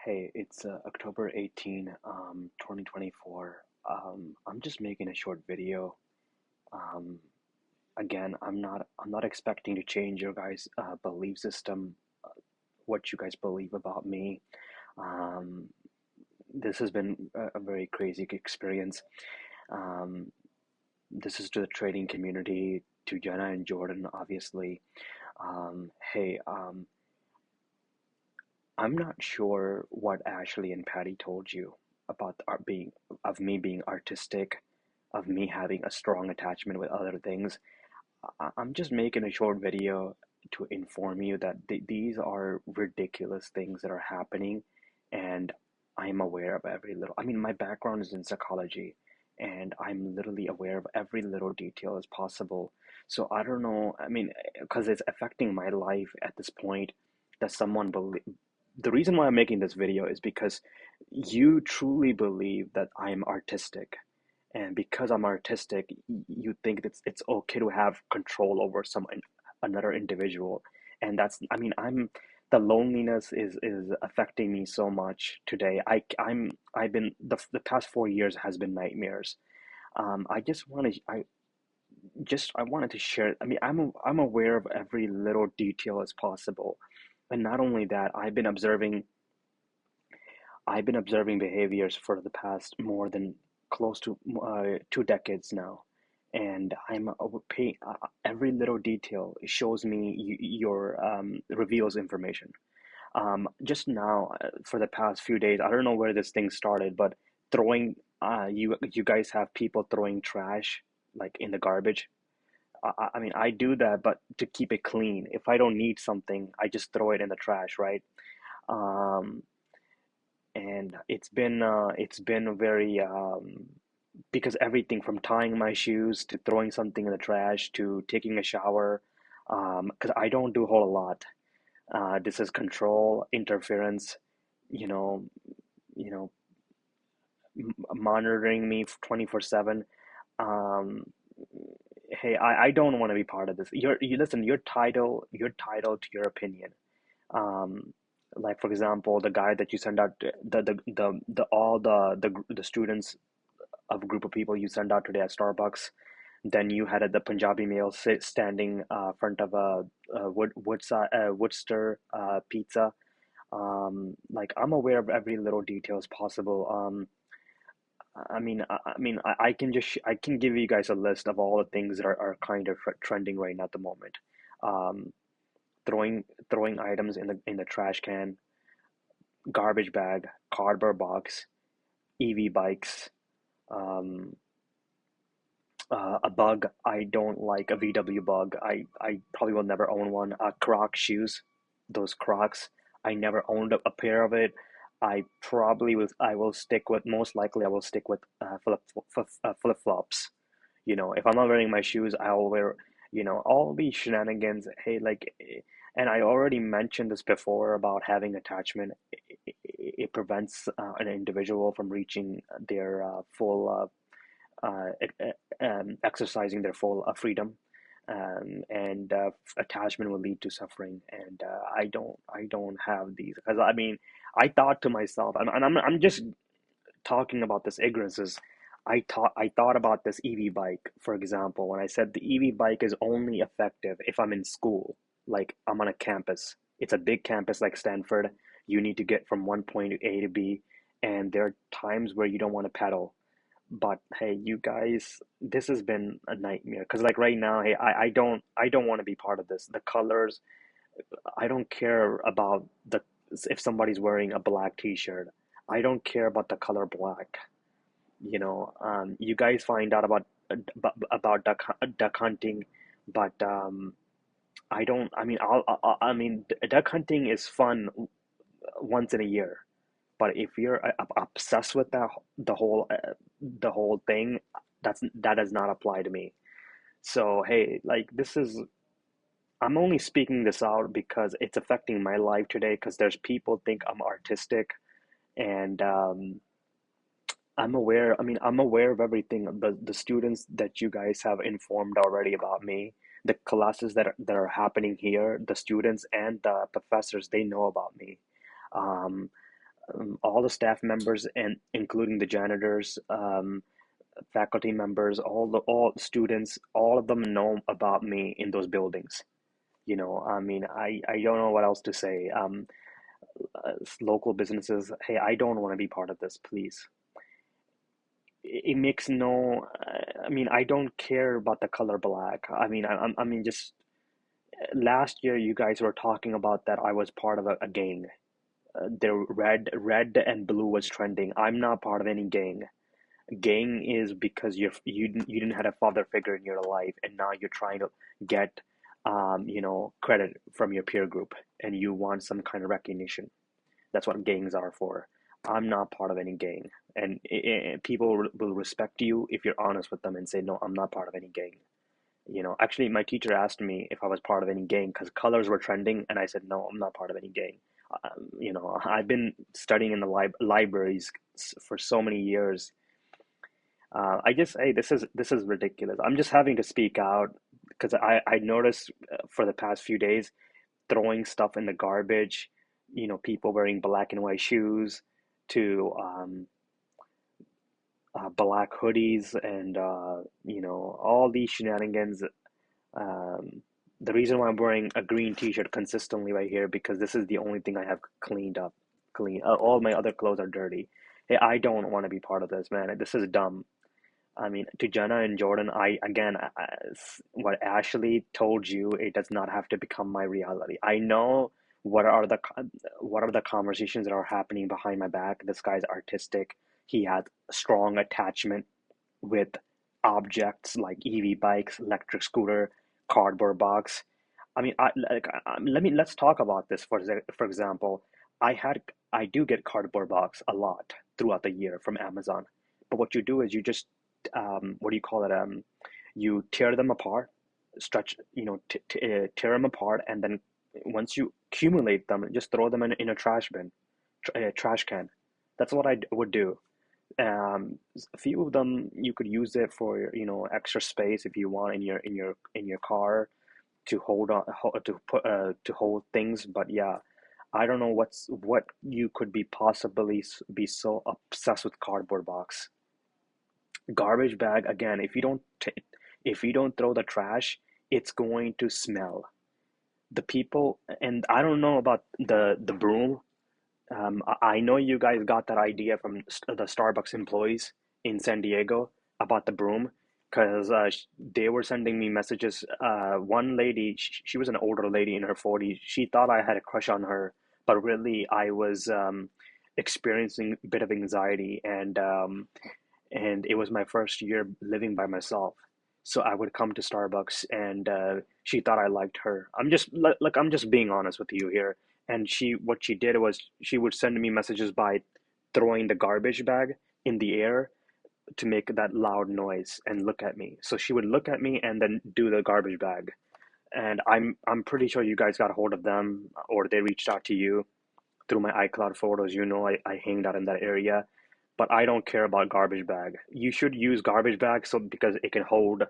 Hey, it's October 18, 2024. I'm just making a short video. Um, Again, I'm not expecting to change your guys' belief system, what you guys believe about me. Um, this has been a very crazy experience. Um, this is to the trading community, to Jenna and Jordan, obviously. Hey, I'm not sure what Ashley and Patty told you about art being of me being artistic, of me having a strong attachment with other things. I'm just making a short video to inform you that these are ridiculous things that are happening, and I'm aware of every little. I mean, my background is in psychology, and I'm literally aware of every little detail as possible. So I don't know. I mean, because it's affecting my life at this point, that someone believe. The reason why I'm making this video is because you truly believe that I'm artistic, and because I'm artistic, you think that it's okay to have control over another individual, and that's, I mean, I'm the loneliness is affecting me so much today. I've been the past 4 years has been nightmares. I just want to I wanted to share. I mean, I'm aware of every little detail as possible, and not only that, I've been observing behaviors for the past more than close to 2 decades now, and every little detail shows me your reveals information. Just now, for the past few days, I don't know where this thing started, but throwing you guys have people throwing trash like in the garbage. I mean, I do that, but to keep it clean. If I don't need something, I just throw it in the trash, right? Um, and it's been very because everything from tying my shoes to throwing something in the trash to taking a shower, because I don't do a whole lot. This is control, interference, you know, you know, monitoring me 24/7. Um, hey, I don't want to be part of this. You listen, you're titled to your opinion. um like, for example, the guy that you send out the all the students of a group of people you send out today at Starbucks. Then you had the Punjabi male standing front of a Woodster pizza. Like, I'm aware of every little detail as possible. I can I can give you guys a list of all the things that are kind of trending right now at the moment. um throwing items in the trash can, garbage bag, cardboard box, EV bikes, um, a bug. I don't like a VW bug. I probably will never own one. Croc shoes, those Crocs. I never owned a pair of it. I will stick with, most likely I will stick with flip flops. If I'm not wearing my shoes, I'll wear, all these shenanigans. Hey, like, and I already mentioned this before about having attachment. It prevents an individual from reaching their full, exercising their full freedom. And attachment will lead to suffering. And I don't have these, because I mean, I thought to myself, and I'm just talking about this ignorance is, I thought about this EV bike, for example, when I said the EV bike is only effective if I'm in school, like I'm on a campus. It's a big campus like Stanford. You need to get from one point to A to B, and there are times where you don't want to pedal. But hey, you guys, this has been a nightmare, because like right now, hey, I don't want to be part of this. The colors, I don't care about the if somebody's wearing a black t-shirt. I don't care about the color black. You guys find out about duck hunting, but I don't. I mean, I mean, duck hunting is fun once in a year. But if you're obsessed with the whole thing, that does not apply to me. So hey, like, this is, I'm only speaking this out because it's affecting my life today. Because there's people think I'm artistic, and I'm aware of everything. The students that you guys have informed already about me, the classes that are happening here, the students and the professors, they know about me. Um, All the staff members and including the janitors, faculty members, all students, all of them know about me in those buildings. I mean, I don't know what else to say. Local businesses, hey, I don't want to be part of this, please. It makes no, I mean, I don't care about the color black. I mean, I mean, just last year you guys were talking about that I was part of a gang. The red and blue was trending. I'm not part of any gang. Gang is because you didn't have a father figure in your life, and now you're trying to get credit from your peer group, and you want some kind of recognition. That's what gangs are for. I'm not part of any gang, and people will respect you if you're honest with them and say, no, I'm not part of any gang. Actually, my teacher asked me if I was part of any gang because colors were trending, and I said, no, I'm not part of any gang. I've been studying in the libraries for so many years. Hey, this is ridiculous. I'm just having to speak out because I noticed for the past few days throwing stuff in the garbage, people wearing black and white shoes to black hoodies and all these shenanigans. Um, the reason why I'm wearing a green t-shirt consistently right here because this is the only thing I have cleaned up. All my other clothes are dirty. Hey, I don't want to be part of this, man. This is dumb. I mean, to Jenna and Jordan, what Ashley told you, it does not have to become my reality. I know what are the conversations that are happening behind my back. This guy's artistic. He has strong attachment with objects like EV bikes, electric scooter, cardboard box. I mean, let's talk about this for example. I do get cardboard box a lot throughout the year from Amazon. But what you do is you just what do you call it? You tear them apart, stretch, tear them apart, and then once you accumulate them, just throw them in a trash bin, a trash can. That's what I would do. A few of them you could use it for extra space if you want in your car to hold on to put to hold things. But yeah, I don't know what you could be possibly be so obsessed with cardboard box. Garbage bag again, if you don't throw the trash, it's going to smell. The people, and I don't know about the broom. I know you guys got that idea from the Starbucks employees in San Diego about the broom because they were sending me messages. One lady, she was an older lady in her 40s. She thought I had a crush on her, but really I was experiencing a bit of anxiety, and it was my first year living by myself. So I would come to Starbucks, and she thought I liked her. I'm just being honest with you here. And what she did was she would send me messages by throwing the garbage bag in the air to make that loud noise and look at me. So she would look at me and then do the garbage bag. And I'm pretty sure you guys got a hold of them or they reached out to you through my iCloud photos. I hanged out in that area, but I don't care about garbage bag. You should use garbage bag so because it can hold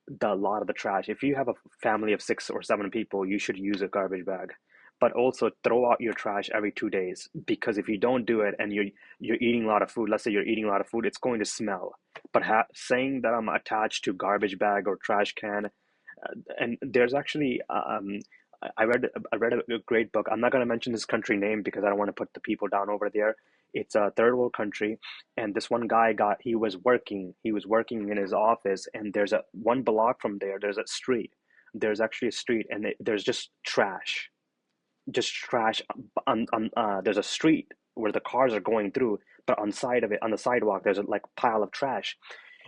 the lot of the trash. If you have a family of 6 or 7 people, you should use a garbage bag. But also throw out your trash every 2 days because if you don't do it and you're eating a lot of food, let's say you're eating a lot of food, it's going to smell. But saying that I'm attached to garbage bag or trash can, and there's actually I read a great book. I'm not going to mention this country name because I don't want to put the people down over there. It's a third world country, and this one guy got he was working in his office, and there's a 1 block from there. There's a street. There's actually a street, and there's just trash there's a street where the cars are going through, but on side of it on the sidewalk there's a like pile of trash.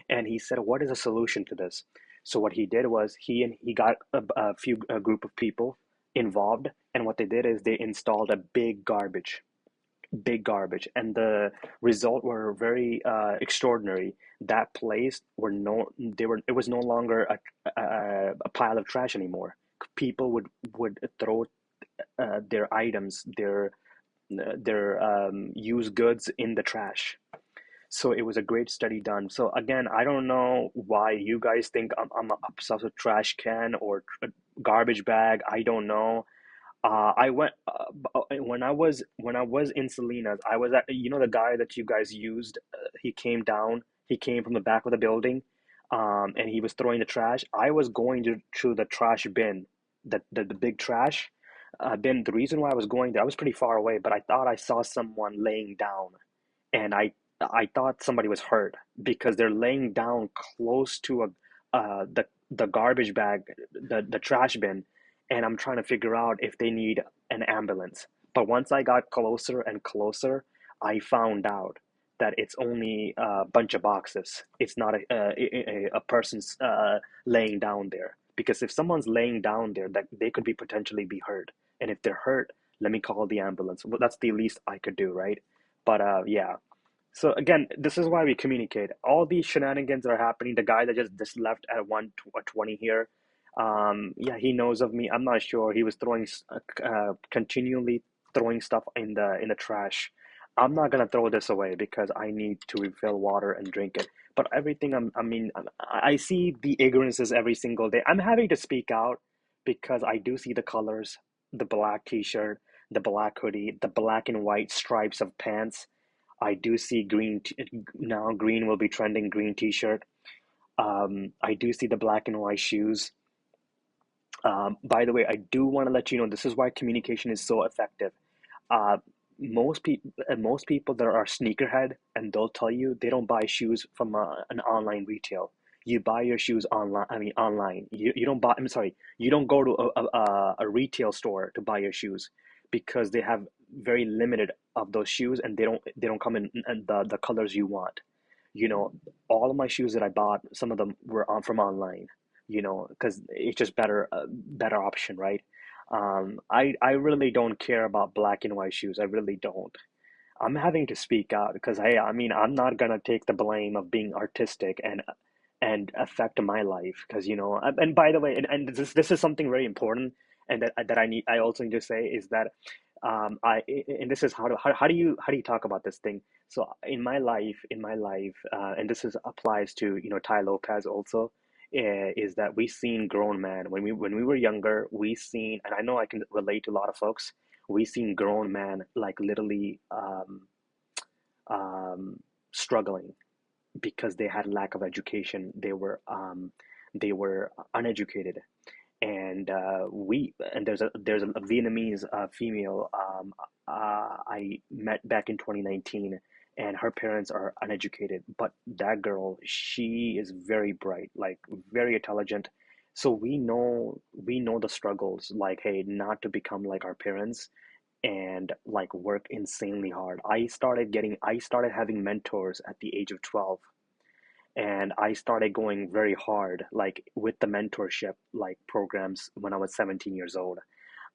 And he said, what is a solution to this? So what he did was he got a group of people involved, and what they did is they installed a big garbage, and the result were very extraordinary. That place were no they were it was no longer a pile of trash anymore. People would throw their items, their used goods in the trash. So it was a great study done. So again, I don't know why you guys think I'm obsessed with trash can or garbage bag. I don't know. I went when I was in Salinas. I was at, you know, the guy that you guys used. He came down. He came from the back of the building, and he was throwing the trash. I was going to the trash bin, the big trash bin. The reason why I was going there, I was pretty far away, but I thought I saw someone laying down, and I thought somebody was hurt because they're laying down close to the garbage bag, the trash bin, and I'm trying to figure out if they need an ambulance. But once I got closer and closer, I found out that it's only a bunch of boxes. It's not a person's laying down there. Because if someone's laying down there, that they could be potentially be hurt. And if they're hurt, let me call the ambulance. Well, that's the least I could do, right? But yeah. So again, this is why we communicate. All these shenanigans that are happening. The guy that just left at 120 here, yeah, he knows of me. I'm not sure. He was throwing continually throwing stuff in the trash. I'm not gonna throw this away because I need to refill water and drink it. But everything I mean, I see the ignorances every single day. I'm having to speak out because I do see the colors, the black t-shirt, the black hoodie, the black and white stripes of pants. I do see green now. Green will be trending. Green t-shirt. I do see the black and white shoes. By the way, I do want to let you know this is why communication is so effective. Uh, most people that are sneakerhead, and they'll tell you they don't buy shoes from an online retail. You buy your shoes online. I mean, online. You don't buy. I'm sorry. You don't go to a retail store to buy your shoes because they have very limited of those shoes, and they don't come in the colors you want. You know, all of my shoes that I bought, some of them were on from online, you know, because it's just better option, right? I really don't care about black and white shoes. I really don't. I'm having to speak out because hey, I mean, I'm not gonna take the blame of being artistic and affect my life because you know. And by the way, and this is something very important, and that I also need to say is that and this is how do you talk about this thing? So in my life, and this is applies to you know Ty Lopez also. Is that we seen grown man when we were younger, we seen, and I know I can relate to a lot of folks, we seen grown man like literally um, struggling because they had lack of education. They were uneducated, and there's a Vietnamese female I met back in 2019, and her parents are uneducated, but that girl, she is very bright, like very intelligent. So we know the struggles, like hey, not to become like our parents and like work insanely hard. I started having mentors at the age of 12, and I started going very hard like with the mentorship like programs when I was 17 years old.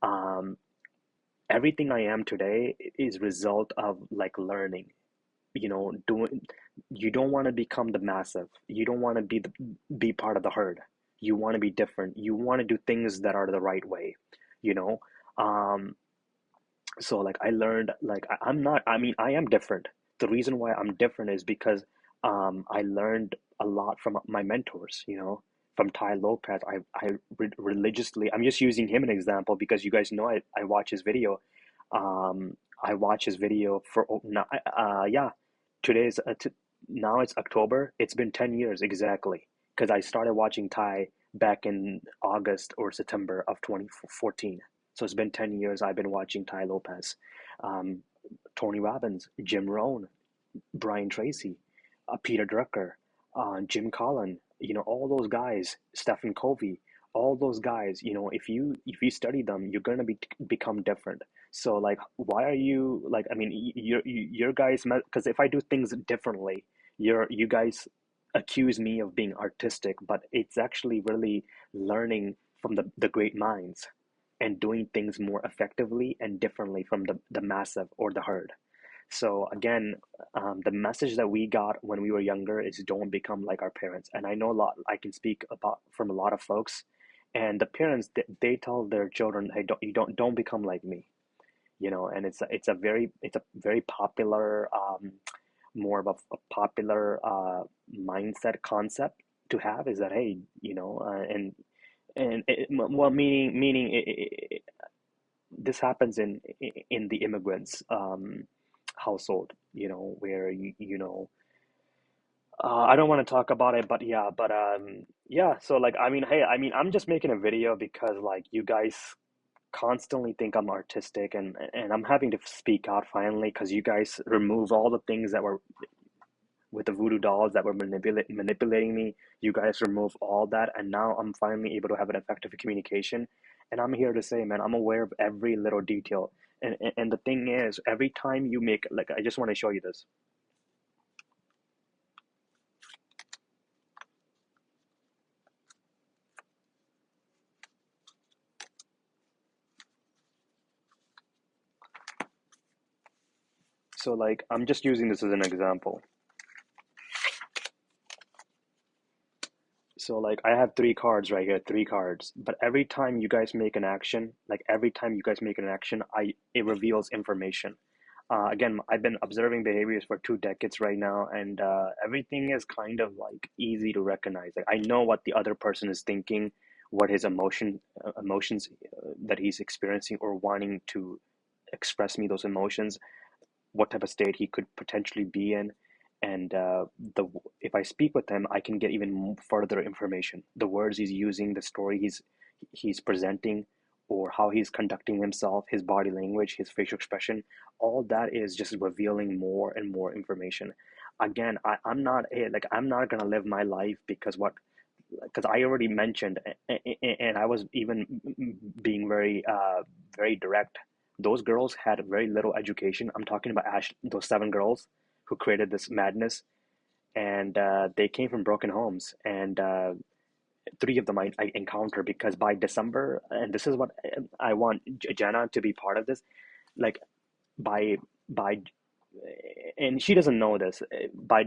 Um, Everything I am today is result of like learning. You know, doing you don't want to become the massive. You don't want to be part of the herd. You want to be different. You want to do things that are the right way, you know? Um, so like I learned like I'm not, I mean I am different. The reason why I'm different is because I learned a lot from my mentors, you know, from Ty Lopez. Religiously, I'm just using him an example because you guys know I watch his video. I watch his video for yeah, today's now it's October. It's been 10 years exactly because I started watching Ty back in August or September of 2014. So it's been 10 years I've been watching Ty Lopez, um, Tony Robbins, Jim Rohn, Brian Tracy, Peter Drucker, Jim Collin, you know, all those guys, Stephen Covey, all those guys, you know, if you study them, you're gonna become different. So like, why are you like? I mean, your guys, because if I do things differently, you guys accuse me of being artistic, but it's actually really learning from the great minds and doing things more effectively and differently from the massive or the herd. So again, the message that we got when we were younger is don't become like our parents. And I know a lot, I can speak about from a lot of folks, and the parents they tell their children, hey, don't become like me, you know. And it's a very popular, more of a popular mindset concept to have is that hey, you know, well, meaning this happens in the immigrants household, where I don't want to talk about it, but yeah, yeah. So like, I mean, hey, I mean, I'm just making a video because like you guys constantly think I'm artistic, and I'm having to speak out finally because you guys remove all the things that were with the voodoo dolls that were manipulating me. You guys remove all that, and now I'm finally able to have an effective communication. And I'm here to say, man, I'm aware of every little detail. And the thing is, every time you make, like, I just want to show you this. So like, I'm just using this as an example. So like, I have three cards right here, three cards. But every time you guys make an action, like every time you guys make an action, I it reveals information. Again, I've been observing behaviors for 2 decades right now, and everything is kind of like easy to recognize. Like I know what the other person is thinking, what his emotions that he's experiencing or wanting to express me those emotions, what type of state he could potentially be in, and the if I speak with him, I can get even further information. The words he's using, the story he's presenting, or how he's conducting himself, his body language, his facial expression, all that is just revealing more and more information. Again, I'm not like I'm not gonna live my life because I already mentioned, and I was even being very direct. Those girls had very little education. I'm talking about those seven girls who created this madness, and they came from broken homes. And three of them I encountered because by December, and this is what I want Jenna to be part of this. Like by by and she doesn't know this by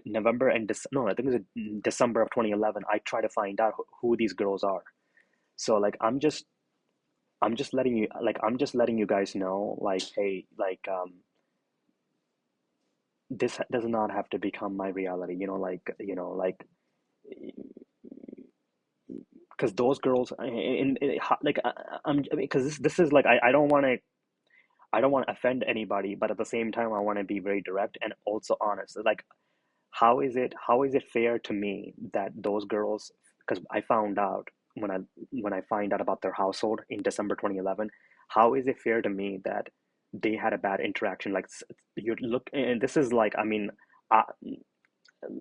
November and no, I think it was December of 2011. I try to find out who these girls are. So like I'm just letting you guys know, like, hey, like this does not have to become my reality, like because those girls like I'm because this is like I don't want to offend anybody, but at the same time I want to be very direct and also honest. Like how is it fair to me that those girls, because I found out when I find out about their household in December 2011, how is it fair to me that they had a bad interaction? Like you look, and this is like, I mean, uh,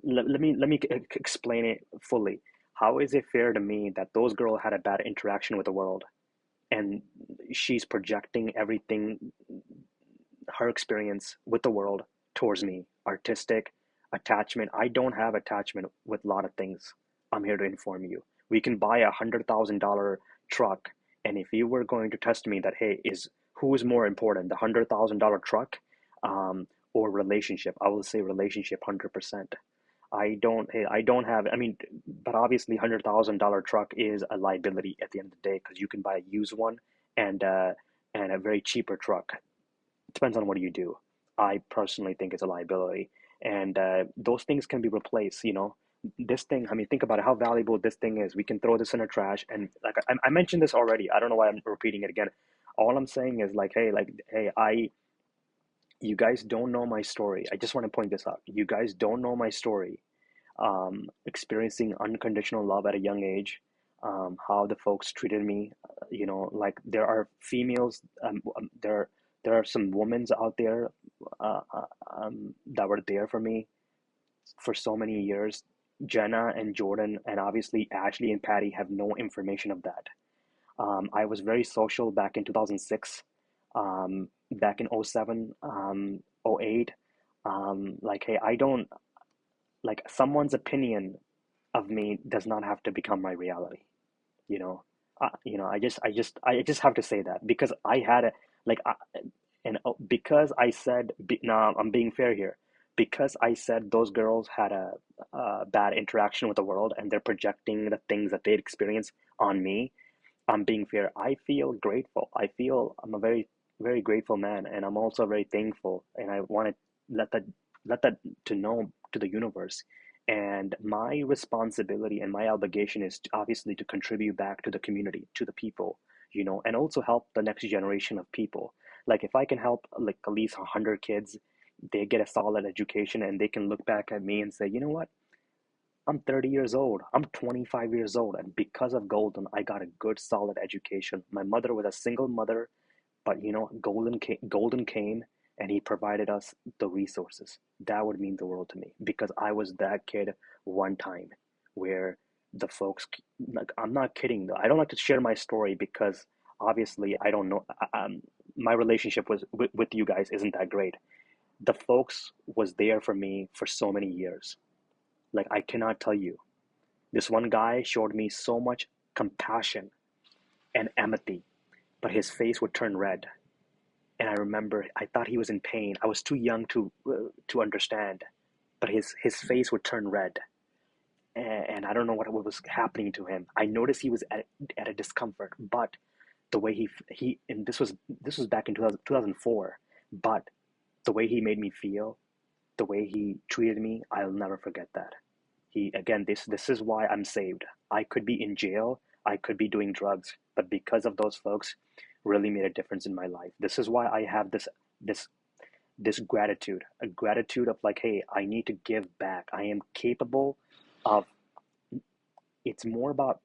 let me explain it fully. How is it fair to me that those girls had a bad interaction with the world, and she's projecting everything, her experience with the world, towards me? Artistic attachment. I don't have attachment with a lot of things. I'm here to inform you. We can buy $100,000 truck, and if you were going to test me that, hey, is who is more important, the $100,000 truck, or relationship? I will say relationship 100%. I don't have, I mean, but obviously $100,000 truck is a liability at the end of the day because you can buy a used one and and a very cheaper truck. It depends on what you do. I personally think it's a liability, and those things can be replaced. This thing. I mean, think about it, how valuable this thing is. We can throw this in a trash, and like I mentioned this already. I don't know why I'm repeating it again. All I'm saying is like, hey, you guys don't know my story. I just want to point this out. You guys don't know my story, experiencing unconditional love at a young age, how the folks treated me. Like there are females, there are some women's out there that were there for me for so many years. Jenna and Jordan, and obviously Ashley and Patty have no information of that. I was very social back in 2006, back in '07, '08. Like, hey, I don't like someone's opinion of me does not have to become my reality. You know, I just have to say that because I had a like, and because I said, now I'm being fair here, because I said those girls had a bad interaction with the world and they're projecting the things that they'd experienced on me. I'm being fair. I feel grateful. I feel I'm a very grateful man, and I'm also very thankful. And I want to let that let that to know to the universe. And my responsibility and my obligation is obviously to contribute back to the community, to the people. and also help the next generation of people. Like if I can help like at least 100 kids, they get a solid education and they can look back at me and say, you know what? I'm 30 years old. I'm 25 years old. And because of Golden, I got a good, solid education. My mother was a single mother, but Golden came and he provided us the resources. That would mean the world to me because I was that kid one time where the folks, like, I'm not kidding though. I don't like to share my story because obviously I don't know. My relationship with you guys isn't that great. The folks was there for me for so many years. Like, I cannot tell you. This one guy showed me so much compassion and empathy, but his face would turn red. And I remember I thought he was in pain. I was too young to understand, but his face would turn red, and I don't know what was happening to him. I noticed he was at a discomfort, but the way he and this was back in 2004, but the way he made me feel, the way he treated me, I'll never forget that. He again, this is why I'm saved. I could be in jail, I could be doing drugs, but because of those folks, really made a difference in my life. This is why I have this this gratitude, a gratitude of like, hey, I need to give back. I am capable of. It's more about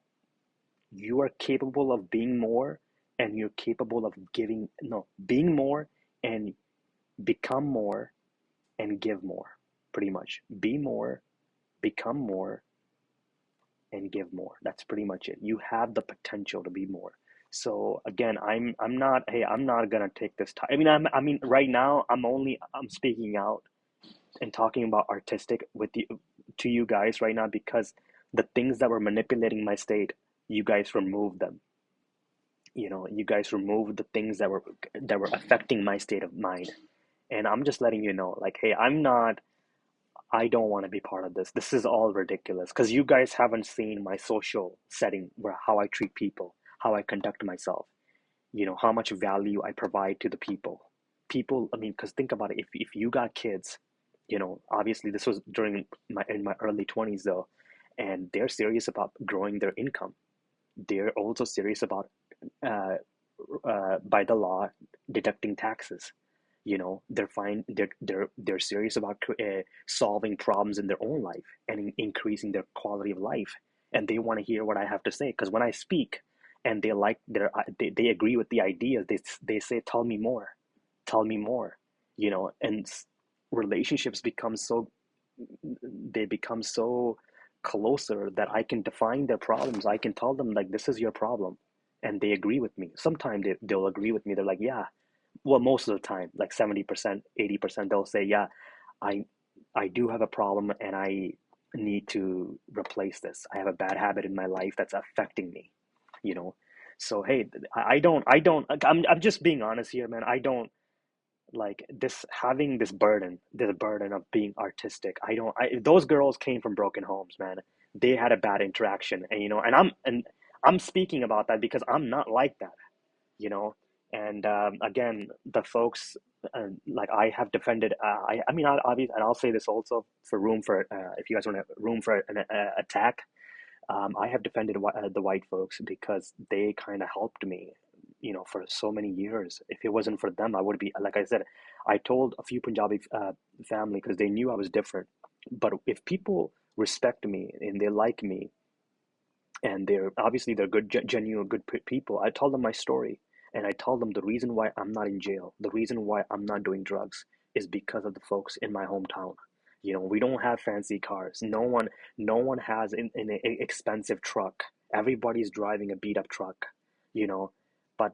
you are capable of being more, and you're capable of giving. No, being more and become more and give more. Pretty much, be more, become more, and give more. That's pretty much it. You have the potential to be more. So again, I'm not, hey, I'm not gonna take this time. I mean right now I'm speaking out and talking about artistic with you to you guys right now because the things that were manipulating my state, you guys removed them. You guys removed the things that were affecting my state of mind. And I'm just letting you know, like, hey, I don't want to be part of this. This is all ridiculous because you guys haven't seen my social setting where how I treat people, how I conduct myself, how much value I provide to the people. People, I mean, because think about it, if you got kids, obviously this was during my early 20s though, and they're serious about growing their income. They're also serious about uh, by the law deducting taxes. They're fine. They're serious about solving problems in their own life and increasing their quality of life. And they want to hear what I have to say because when I speak, and they agree with the ideas, they say, tell me more. And relationships become so they become so closer that I can define their problems. I can tell them like this is your problem, and they agree with me. Sometimes they'll agree with me. They're like, yeah, well, most of the time, like 70%, 80%, they'll say, yeah, I I do have a problem and I need to replace this. I have a bad habit in my life that's affecting me, you know. So hey, I'm just being honest here, man. I don't like this having this burden of being artistic. Those girls came from broken homes, man. They had a bad interaction, and I'm speaking about that because I'm not like that, you know. And again, the folks, like I have defended. I mean, and I'll say this also for room for if you guys want room for an attack. I have defended the white folks because they kind of helped me, for so many years. If it wasn't for them, I would be, like I said, I told a few Punjabi family because they knew I was different. But if people respect me and they like me, and they're good, genuine, good people, I tell them my story, and I tell them the reason why I'm not in jail, the reason why I'm not doing drugs, is because of the folks in my hometown. We don't have fancy cars. No one has an expensive truck. Everybody's driving a beat up truck, you know. But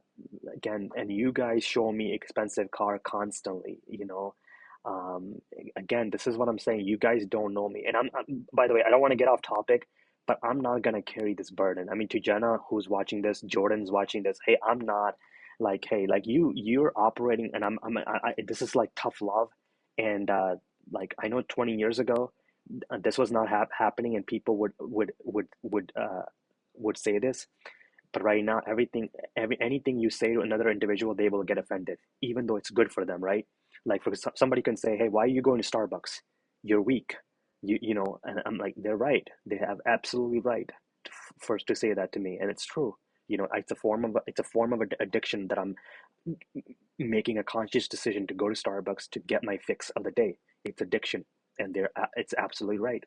again, and you guys show me expensive car constantly, Um, Again, this is what I'm saying. You guys don't know me, and by the way, I don't want to get off topic, but I'm not gonna carry this burden. I mean, to Jenna, who's watching this, Jordan's watching this. Hey, I'm not like, hey, like you're operating, and this is like tough love, and like I know 20 years ago, this was not happening, and people would say this, but right now, anything you say to another individual, they will get offended, even though it's good for them, right? Like for somebody can say, "Hey, why are you going to Starbucks? You're weak." And I'm like, they're right. They have absolutely right to say that to me, and it's true. it's a form of addiction that I'm making a conscious decision to go to Starbucks to get my fix of the day. It's addiction, and it's absolutely right.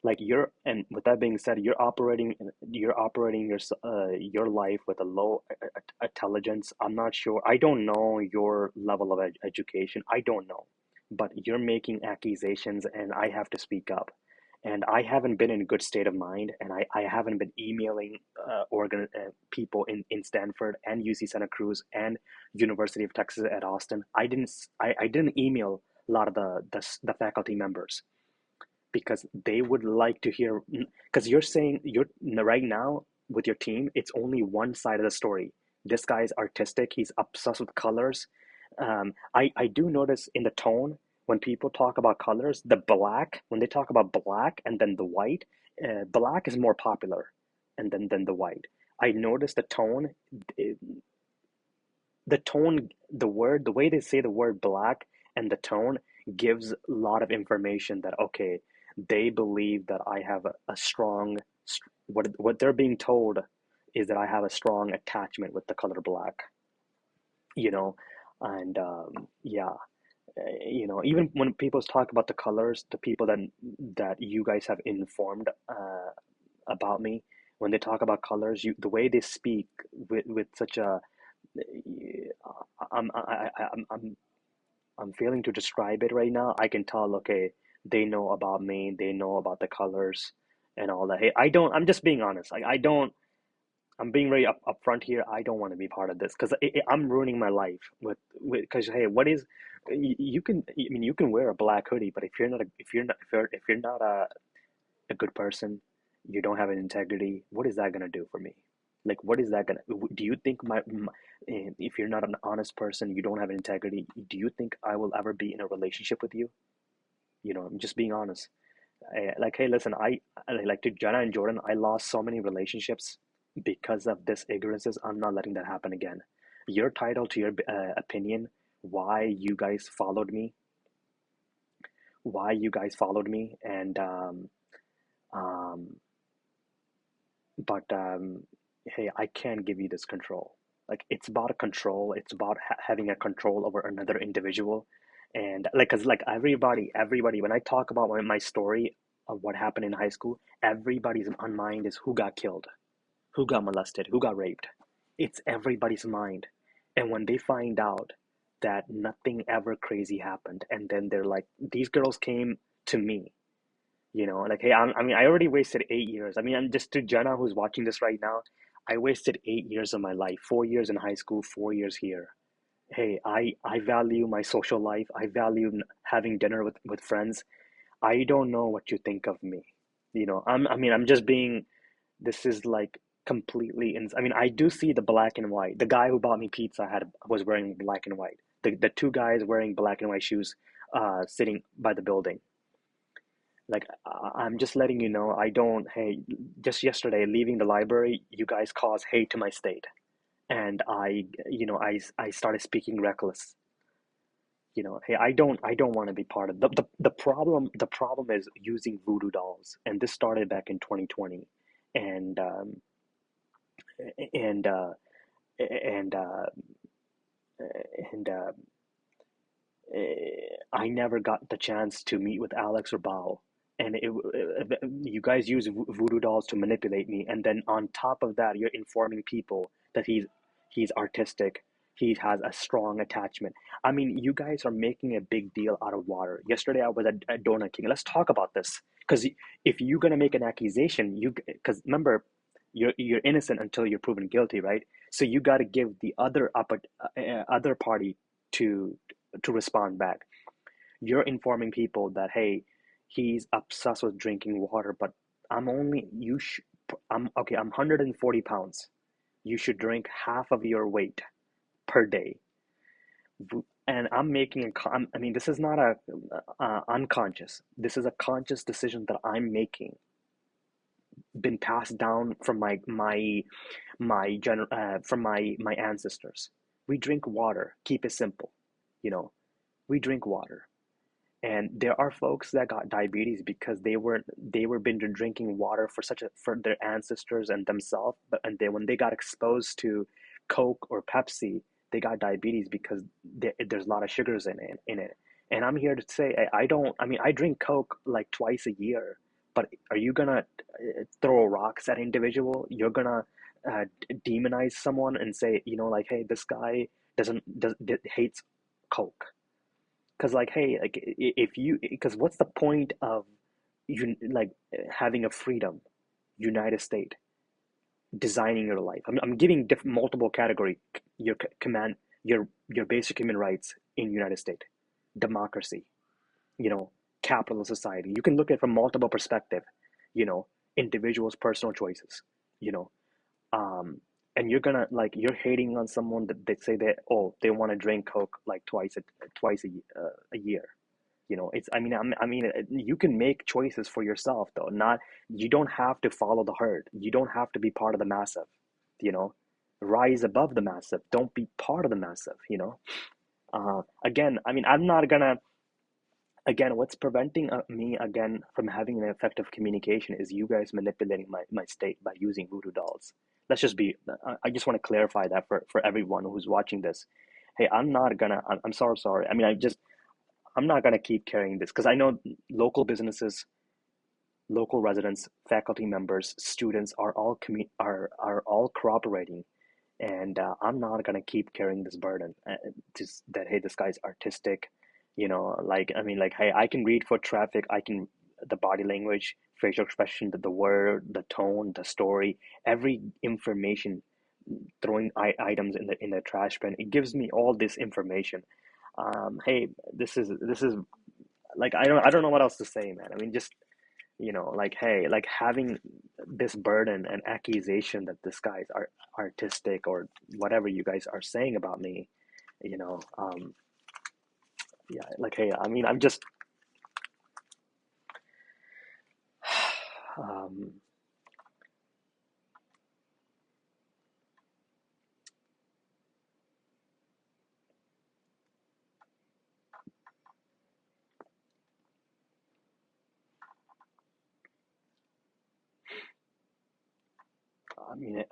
Like you're, and with that being said, you're operating your life with a low intelligence. I'm not sure. I don't know your level of education. I don't know, but you're making accusations, and I have to speak up. And I haven't been in a good state of mind, and I haven't been emailing people in Stanford and UC Santa Cruz and University of Texas at Austin. I didn't email a lot of the faculty members because they would like to hear, because you're saying you're right now with your team, it's only one side of the story. This guy's artistic, he's obsessed with colors. I do notice in the tone when people talk about colors, the black, when they talk about black and then the white, black is more popular and then the white. I noticed eh, the tone, the way they say the word black and the tone gives a lot of information that, okay, they believe that I have a strong, what they're being told is that I have a strong attachment with the color black, you know, and yeah, even when people talk about the colors, the people that you guys have informed about me, when they talk about colors, the way they speak with such a, I'm failing to describe it right now. I can tell, okay, they know about me, they know about the colors and all that. Hey, I'm just being honest. I don't, I'm being very upfront here. I don't want to be part of this because I'm ruining my life because hey, what is, you can, I mean, you can wear a black hoodie, but if you're not a good person, you don't have an integrity, what is that gonna do for me? Like, what is that gonna, do you think if you're not an honest person, you don't have an integrity, do you think I will ever be in a relationship with you? I'm just being honest. Like, hey, listen, like to Jenna and Jordan, I lost so many relationships because of this ignorances. I'm not letting that happen again. You're titled to your opinion, why you guys followed me, and um, but hey, I can't give you this control. Like, it's about a control. It's about having a control over another individual, and like, cause like everybody. When I talk about my story of what happened in high school, everybody's on mind is who got killed, who got molested, who got raped. It's everybody's mind, and when they find out that nothing ever crazy happened, and then they're like, these girls came to me, like, hey, I mean, I already wasted 8 years. I mean, I'm just to Jenna who's watching this right now. I wasted 8 years of my life, 4 years in high school, 4 years here. Hey, I value my social life. I value having dinner with friends. I don't know what you think of me. I mean, I'm just being. This is like completely. I mean, I do see the black and white. The guy who bought me pizza was wearing black and white. The two guys wearing black and white shoes, sitting by the building. Like, I'm just letting you know, I don't, hey, just yesterday leaving the library, you guys caused hate to my state. And I started speaking reckless. Hey, I don't want to be part of the problem is using voodoo dolls. And this started back in 2020. And and uh and uh and I never got the chance to meet with Alex or Bao, and you guys use voodoo dolls to manipulate me, and then on top of that, you're informing people that he's artistic, he has a strong attachment. I mean, you guys are making a big deal out of water. Yesterday, I was at Donut King. Let's talk about this, because if you're gonna make an accusation, because remember, you're innocent until you're proven guilty, right? So you got to give the other party to respond back. You're informing people that, hey, he's obsessed with drinking water, but I'm only you sh I'm okay, I'm 140 pounds. You should drink half of your weight per day. And I'm making I mean, this is not a unconscious. This is a conscious decision that I'm making, been passed down from my ancestors. We drink water. Keep it simple. You know, we drink water. And there are folks that got diabetes because they were been drinking water for such a for their ancestors and themselves, but and they when they got exposed to Coke or Pepsi, they got diabetes because there's a lot of sugars in it. And I'm here to say I don't. I mean, I drink Coke like twice a year, but are you gonna throw rocks at individual? You're gonna demonize someone and say, like, hey, this guy hates Coke. Because, like, hey, like, if you, because what's the point of you, like, having a freedom, United States, designing your life? I'm giving multiple category, your command, your basic human rights in United States, democracy, you know, capitalist society. You can look at it from multiple perspective, you know, individuals' personal choices, you know, um, and you're hating on someone that they say that, oh, they want to drink Coke like twice a year. It's, you can make choices for yourself, though. Not, you don't have to follow the herd. You don't have to be part of the massive, you know. Rise above the massive. Don't be part of the massive. Again, I'm not gonna, again, what's preventing me, again, from having an effective communication is you guys manipulating my state by using voodoo dolls. Let's just be, I just want to clarify that for everyone who's watching this. Hey, I'm not gonna, I'm sorry. I'm not going to keep carrying this because I know local businesses, local residents, faculty members, students are all cooperating, and I'm not going to keep carrying this burden. Just that, hey, this guy's artistic, like, like, hey, I can read foot traffic, I can the body language, facial expression, the word, the tone, the story, every information, throwing items in the trash bin. It gives me all this information. Hey, this is like, I don't know what else to say, man. Just, like, hey, like, having this burden and accusation that this guy's artistic or whatever you guys are saying about me, you know, um, yeah, like, hey, I'm just, um,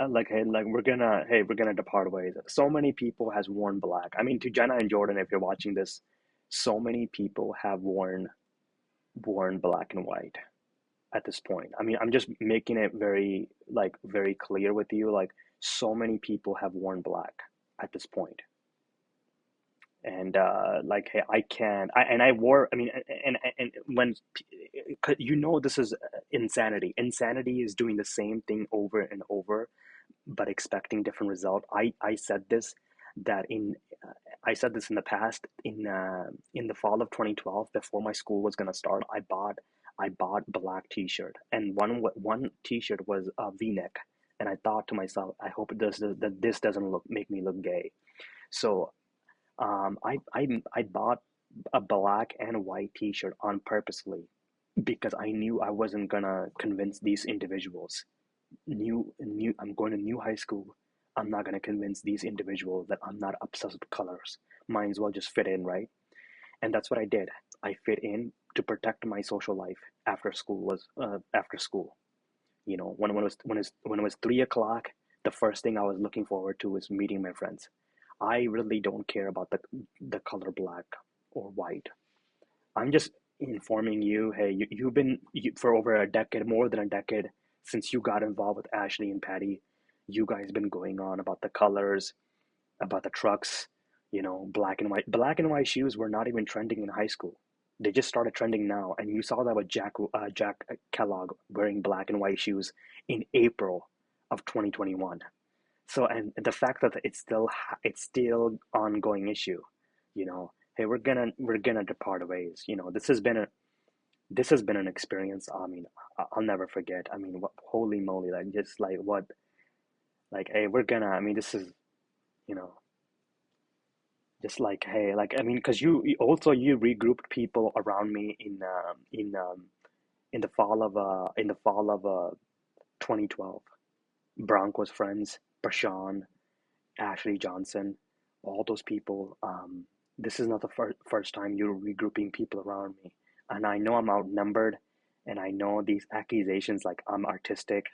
like, hey, like, we're gonna depart ways. So many people has worn black. To Jenna and Jordan, if you're watching this, so many people have worn black and white at this point. I'm just making it very, like, very clear with you. Like, so many people have worn black at this point. And like, hey, I can, and I wore, and when, this is insanity. Insanity is doing the same thing over and over, but expecting different result. I said this, that in I said this in the past, in the fall of 2012, before my school was gonna start. I bought black t-shirt, and one t-shirt was a V-neck, and I thought to myself, I hope that this doesn't make me look gay. So I bought a black and white t-shirt on purposely, because I knew I wasn't gonna convince these individuals. New I'm going to new high school. I'm not gonna convince these individuals that I'm not obsessed with colors. Might as well just fit in, right? And that's what I did. I fit in to protect my social life after school. When it was 3 o'clock, the first thing I was looking forward to was meeting my friends. I really don't care about the color black or white. I'm just informing you, hey, for over a decade, more than a decade, since you got involved with Ashley and Patty, you guys been going on about the colors, about the trucks, black and white. Black and white shoes were not even trending in high school. They just started trending now, and you saw that with Jack Kellogg wearing black and white shoes in April of 2021. So, and the fact that it's still ongoing issue, hey, we're gonna depart ways. This has been an experience. I'll never forget. What, holy moly, like, just like what, like, hey, we're gonna. This is, you know, just like, hey, like, because you regrouped people around me in the fall of 2012. Bronk was friends, Prashan, Ashley Johnson, all those people. This is not the first time you're regrouping people around me. And I know I'm outnumbered, and I know these accusations like I'm artistic,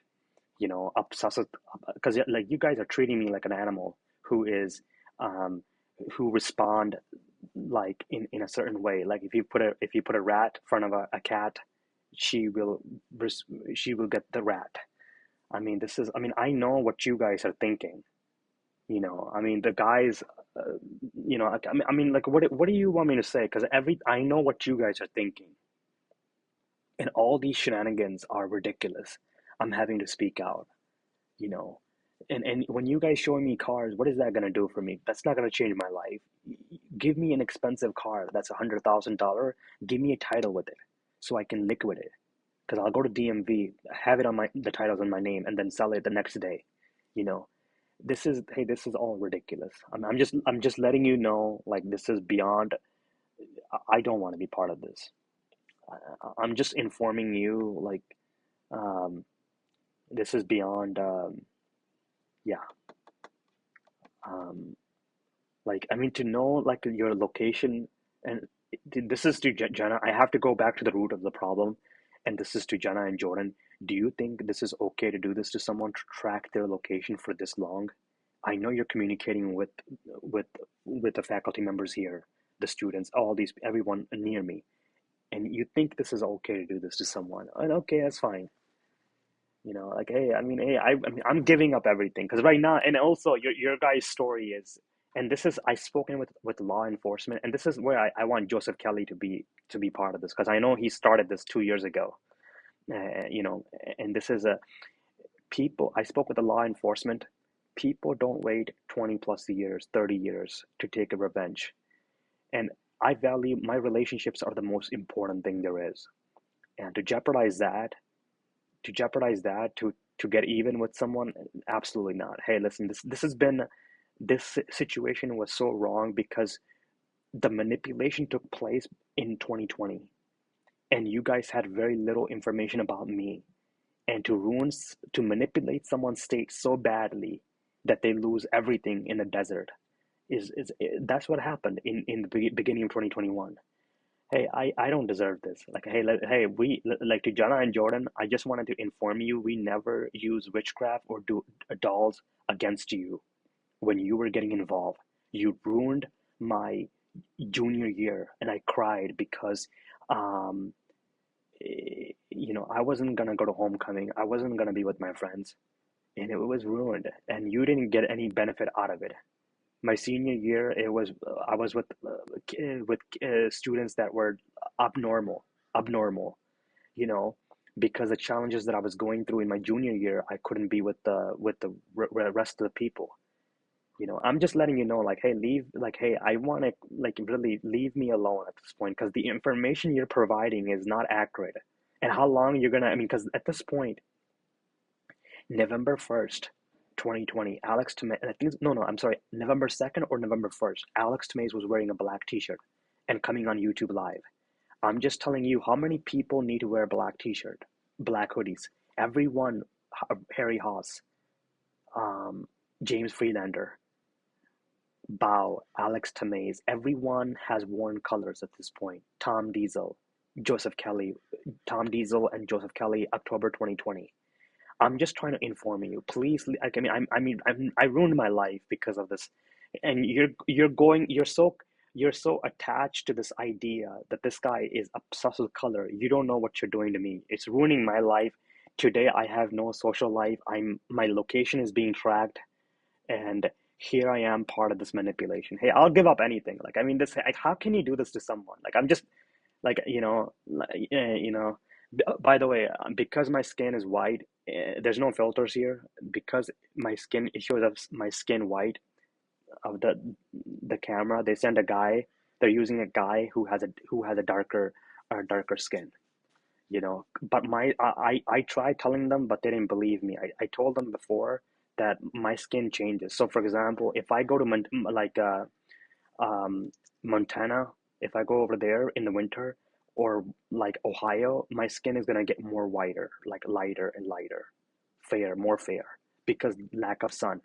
obsessive, because like you guys are treating me like an animal who is, um, who respond like in a certain way. Like if you put a rat in front of a cat, she will she will get the rat. I mean, I know what you guys are thinking. I mean, the guys, uh, like, what do you want me to say? Because I know what you guys are thinking, and all these shenanigans are ridiculous. I'm having to speak out, you know, and when you guys showing me cars, what is that gonna do for me? That's not gonna change my life. Give me an expensive car that's $100,000. Give me a title with it, so I can liquidate it. Because I'll go to DMV, have it on the titles on my name, and then sell it the next day. You know, this is all ridiculous. I'm just letting you know, like, this is beyond. I don't want to be part of this. I'm just informing you, like, um, this is beyond. Yeah, um, like, I mean, to know like your location, and this is to Jenna. I have to go back to the root of the problem, and this is to Jenna and Jordan. Do you think this is okay to do this to someone, to track their location for this long? I know you're communicating with with the faculty members here, the students, all these, everyone near me, and you think this is okay to do this to someone? And okay, that's fine. Like, hey, I'm giving up everything because right now, and also your guys' story is, and this is, I've spoken with law enforcement, and this is where I want Joseph Kelly to be part of this, because I know he started this 2 years ago. And this is a people. I spoke with the law enforcement. People don't wait 20 plus years, 30 years to take a revenge. And I value my relationships are the most important thing there is. And to get even with someone, absolutely not. Hey, listen, this situation was so wrong because the manipulation took place in 2020, and you guys had very little information about me. And to manipulate someone's state so badly that they lose everything in the desert is that's what happened in the beginning of 2021. Hey, I don't deserve this. Like, hey, we, like, to Jana and Jordan, I just wanted to inform you, we never use witchcraft or do dolls against you when you were getting involved. You ruined my junior year, and I cried because, um, I wasn't gonna go to homecoming. I wasn't gonna be with my friends, and it was ruined. And you didn't get any benefit out of it. My senior year, I was with students that were abnormal, abnormal, you know, because the challenges that I was going through in my junior year, I couldn't be with the rest of the people. I'm just letting you know, like, hey, I want to, like, really leave me alone at this point, because the information you're providing is not accurate. And how long you're gonna, I mean, because at this point, November 1st, 2020, Alex Tomei, I think, no, no, I'm sorry, November 2nd or November 1st, Alex Tomei was wearing a black t-shirt and coming on YouTube Live. I'm just telling you how many people need to wear a black t-shirt, black hoodies. Everyone, Harry Haas, um, James Freelander, Bao, Alex Tomei, everyone has worn colors at this point. Tom Diesel, Joseph Kelly, Tom Diesel and Joseph Kelly, October 2020. I'm just trying to inform you. Please, I ruined my life because of this, and you're so attached to this idea that this guy is obsessed with color. You don't know what you're doing to me. It's ruining my life. Today I have no social life. My location is being tracked, and here I am, part of this manipulation. Hey, I'll give up anything. Like, I mean, this. Like, how can you do this to someone? Like, I'm just like, by the way, because my skin is white, there's no filters here. Because my skin, it shows up my skin white of the camera. They send a guy. They're using a guy who has a darker skin. But I tried telling them, but they didn't believe me. I told them before that my skin changes. So, for example, if I go to um, Montana, if I go over there in the winter, or like Ohio, my skin is gonna get more whiter, like lighter and lighter, fair, more fair, because lack of sun.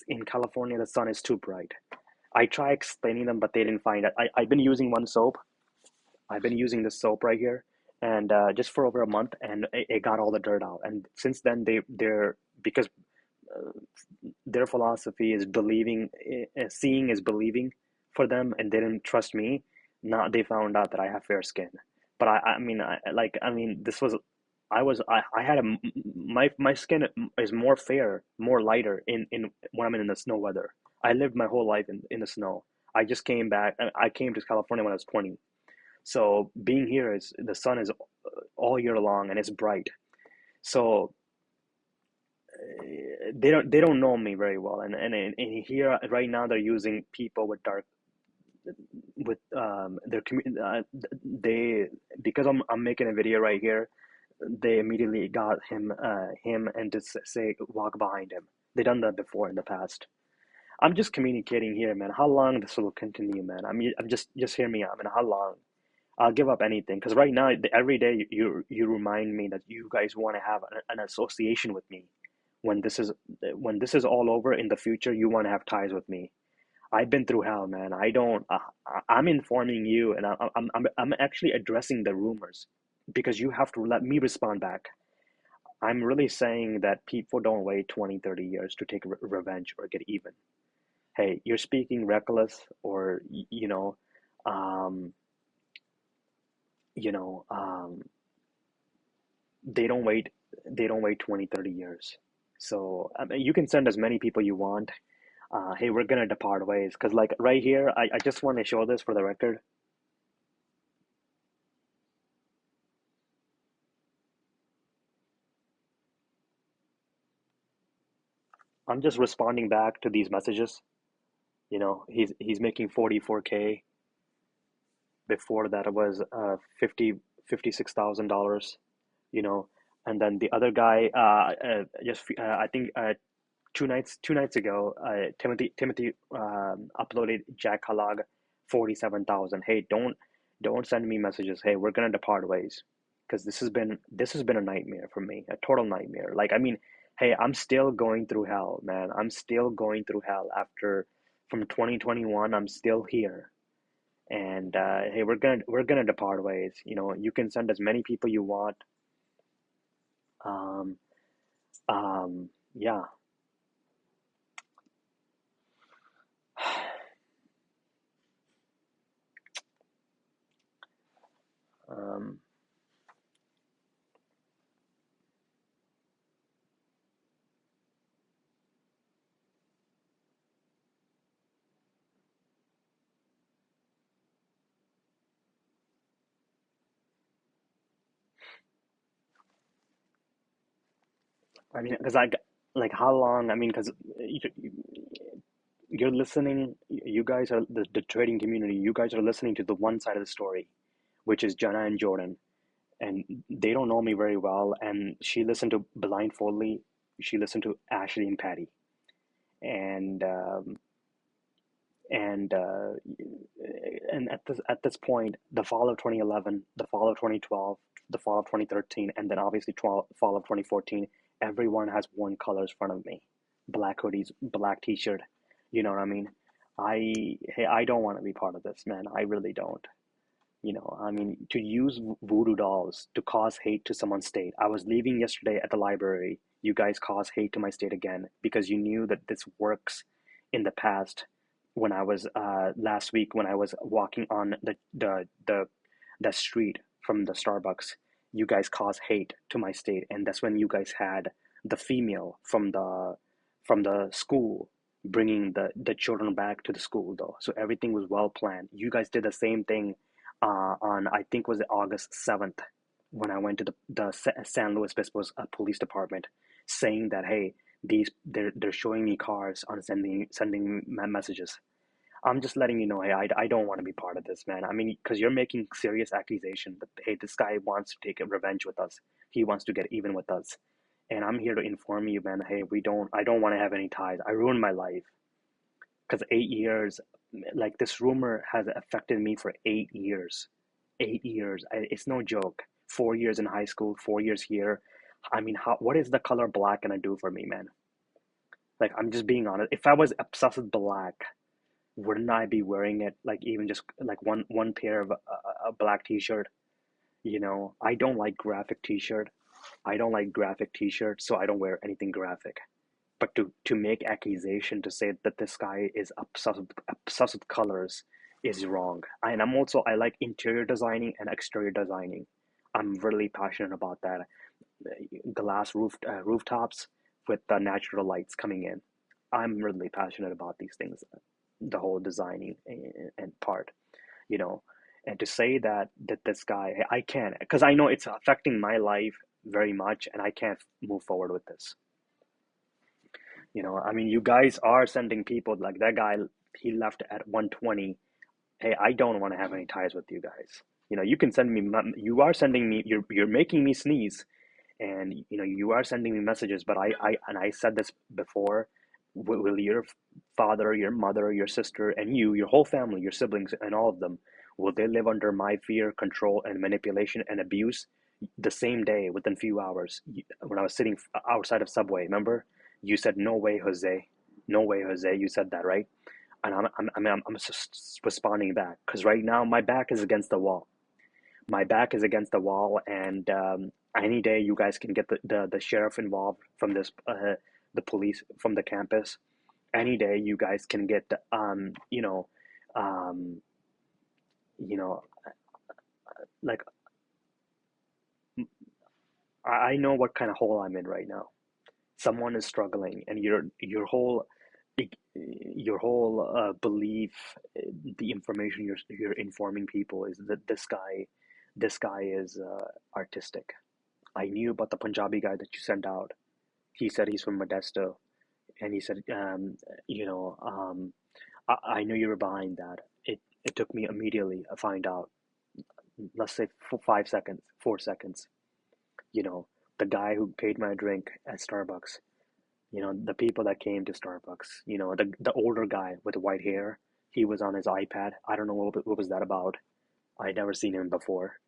In California, the sun is too bright. I try explaining them, but they didn't find it. I've been using one soap. I've been using this soap right here, and just for over a month, and it got all the dirt out. And since then, they're because uh, their philosophy is believing, seeing is believing for them, and they didn't trust me. Now they found out that I have fair skin. But I mean, I mean, this was, I had my skin is more fair, more lighter in when I'm in the snow weather. I lived my whole life in the snow. I just came back. I came to California when I was 20. So being here is the sun is all year long and it's bright. So they don't know me very well, and here right now they're using people with dark with their they because I'm making a video right here. They immediately got him and just say walk behind him. They done that before in the past. I'm just communicating here, man. How long this will continue, man? I'm just hear me out, man. How long? I'll give up anything because right now, every day you remind me that you guys want to have an association with me. When this is when this is all over in the future, you want to have ties with me. I've been through hell, man. I don't. I'm informing you, and I'm actually addressing the rumors because you have to let me respond back. I'm really saying that people don't wait 20, 30 years to take revenge or get even. Hey, you're speaking reckless, or um, you know, um, they don't wait. They don't wait 20, 30 years. So I mean, you can send as many people you want. Hey, we're gonna depart ways because, like, right here, I just want to show this for the record. I'm just responding back to these messages. He's making 44K. Before that, it was 56,000 dollars. You know, and then the other guy, just I think 2 nights ago, Timothy uploaded Jack Halag 47,000. Hey, don't send me messages. Hey, we're gonna depart ways, because this has been a nightmare for me, a total nightmare. Like, I mean, hey, I'm still going through hell, man. I'm still going through hell after from 2021. I'm still here, and hey, we're gonna depart ways. You can send as many people you want. Um, yeah. Um, I mean, because like, how long? I mean, because you're listening, you guys are the trading community, you guys are listening to the one side of the story, which is Jenna and Jordan, and they don't know me very well. And she listened to blindfoldly, she listened to Ashley and Patty, and and uh, and at this point, the fall of 2011, the fall of 2012, the fall of 2013, and then obviously fall of 2014, everyone has worn colors in front of me, black hoodies, black t-shirt. You know what I mean? Hey, I don't want to be part of this, man. I really don't. I mean, to use voodoo dolls to cause hate to someone's state. I was leaving yesterday at the library. You guys cause hate to my state again because you knew that this works in the past. When I was last week, when I was walking on the street from the Starbucks, you guys caused hate to my state, and that's when you guys had the female from the school bringing the children back to the school, though. So everything was well planned. You guys did the same thing on, I think, was it August 7th, when I went to the San Luis Obispo's police department, saying that, hey, they're showing me cars on sending messages. I'm just letting you know, hey, I don't want to be part of this, man. I mean, because you're making serious accusation that, hey, this guy wants to take a revenge with us. He wants to get even with us. And I'm here to inform you, man, hey, I don't want to have any ties. I ruined my life because 8 years, like, this rumor has affected me for 8 years. 8 years, it's no joke. 4 years in high school, 4 years here. I mean, what is the color black gonna do for me, man? Like, I'm just being honest. If I was obsessed with black, wouldn't I be wearing it like even just like one pair of a black t-shirt? You know, I don't like graphic t-shirt. I don't like graphic t-shirts, so I don't wear anything graphic. But to make accusation to say that this guy is obsessed with colors is wrong. And I like interior designing and exterior designing. I'm really passionate about that. Glass rooftops with the natural lights coming in. I'm really passionate about these things, the whole designing and part, you know. And to say that this guy, I can't, because I know it's affecting my life very much, and I can't move forward with this. You know, I mean, you guys are sending people like that guy. He left at 1:20. Hey, I don't want to have any ties with you guys. You know, you can send me. You are sending me. You're making me sneeze, and you know you are sending me messages. But I said this before. Will your father, your mother, your sister, and you, your whole family, your siblings, and all of them, will they live under my fear, control, and manipulation and abuse the same day within few hours? When I was sitting outside of Subway, remember? You said, "No way, Jose. No way, Jose." You said that, right? And I'm just responding back because right now my back is against the wall. My back is against the wall, and any day you guys can get the sheriff involved from this, the police from the campus. Any day you guys can get, um, you know, like I know what kind of hole I'm in right now. Someone is struggling, and your whole belief, the information you're informing people is that this guy is artistic. I knew about the Punjabi guy that you sent out. He said he's from Modesto, and he said, I knew you were behind that. It took me immediately to find out. Let's say for 5 seconds, 4 seconds. You know, the guy who paid my drink at Starbucks. You know, the people that came to Starbucks. You know, the older guy with the white hair. He was on his iPad. I don't know what was that about. I never seen him before.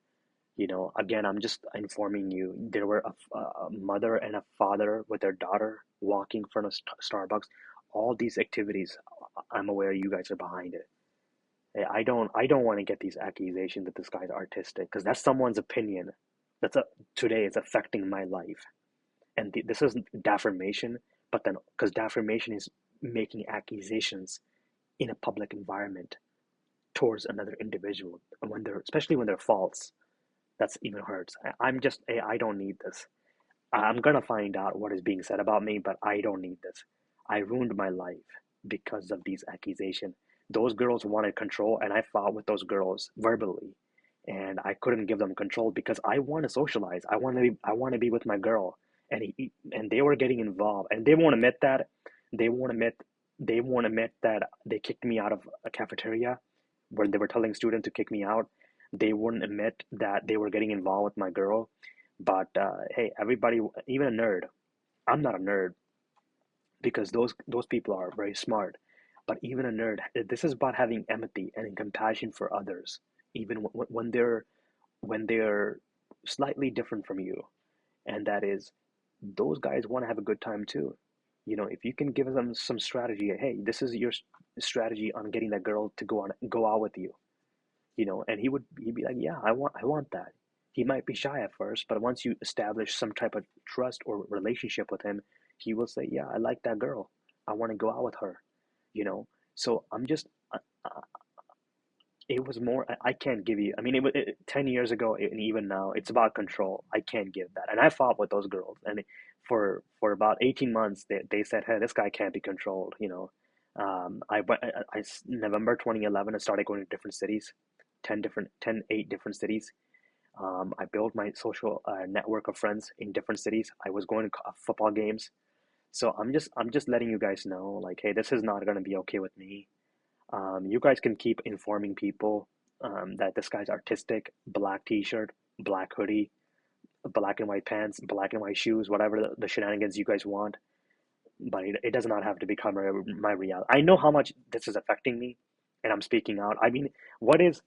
You know, again, I'm just informing you. There were a mother and a father with their daughter walking in front of Starbucks. All these activities, I'm aware you guys are behind it. I don't want to get these accusations that this guy's artistic because that's someone's opinion. Today it's affecting my life, and this is defamation. But then, because defamation is making accusations in a public environment towards another individual, when they're especially when they're false, that's even hurts. I'm just, I don't need this. I'm gonna find out what is being said about me, but I don't need this. I ruined my life because of these accusations. Those girls wanted control, and I fought with those girls verbally, and I couldn't give them control because I want to socialize. I want to be with my girl, and they were getting involved, and they won't admit that. They won't admit. They won't admit that they kicked me out of a cafeteria where they were telling students to kick me out. They wouldn't admit that they were getting involved with my girl. But hey, everybody, even a nerd, I'm not a nerd because those people are very smart. But even a nerd, this is about having empathy and compassion for others, even when they're slightly different from you. And that is, those guys want to have a good time too. You know, if you can give them some strategy, hey, this is your strategy on getting that girl to go out with you. You know, and he'd be like, yeah, I want that. He might be shy at first, but once you establish some type of trust or relationship with him, he will say, yeah, I like that girl, I want to go out with her. You know, so I'm just, uh, it was more, I can't give you, I mean, 10 years ago and even now it's about control. I can't give that, and I fought with those girls, and for about 18 months they said, hey, this guy can't be controlled, you know. I went, November 2011, I started going to different cities, 8 different cities. I built my social network of friends in different cities. I was going to football games. So I'm just letting you guys know, like, hey, this is not gonna be okay with me. You guys can keep informing people that this guy's artistic, black t-shirt, black hoodie, black and white pants, black and white shoes, whatever the shenanigans you guys want. But it does not have to become my reality. I know how much this is affecting me, and I'm speaking out. I mean, what is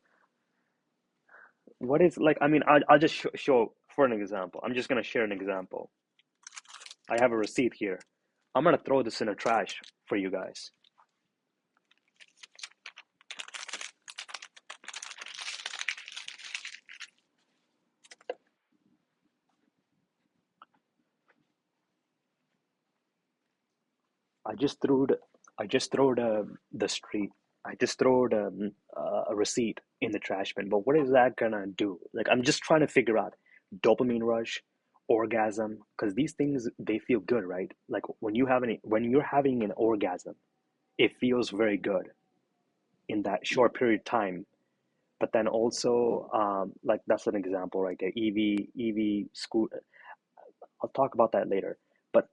like? I mean, I'll just show for an example. I'm just gonna share an example. I have a receipt here. I'm gonna throw this in a trash for you guys. I just threw the, I just threw the street. I just threw a receipt in the trash bin. But what is that gonna do? Like I'm just trying to figure out dopamine rush, orgasm, because these things they feel good, right? Like when you're having an orgasm, it feels very good in that short period of time. But then also, like that's an example right there. EV scooter. I'll talk about that later. But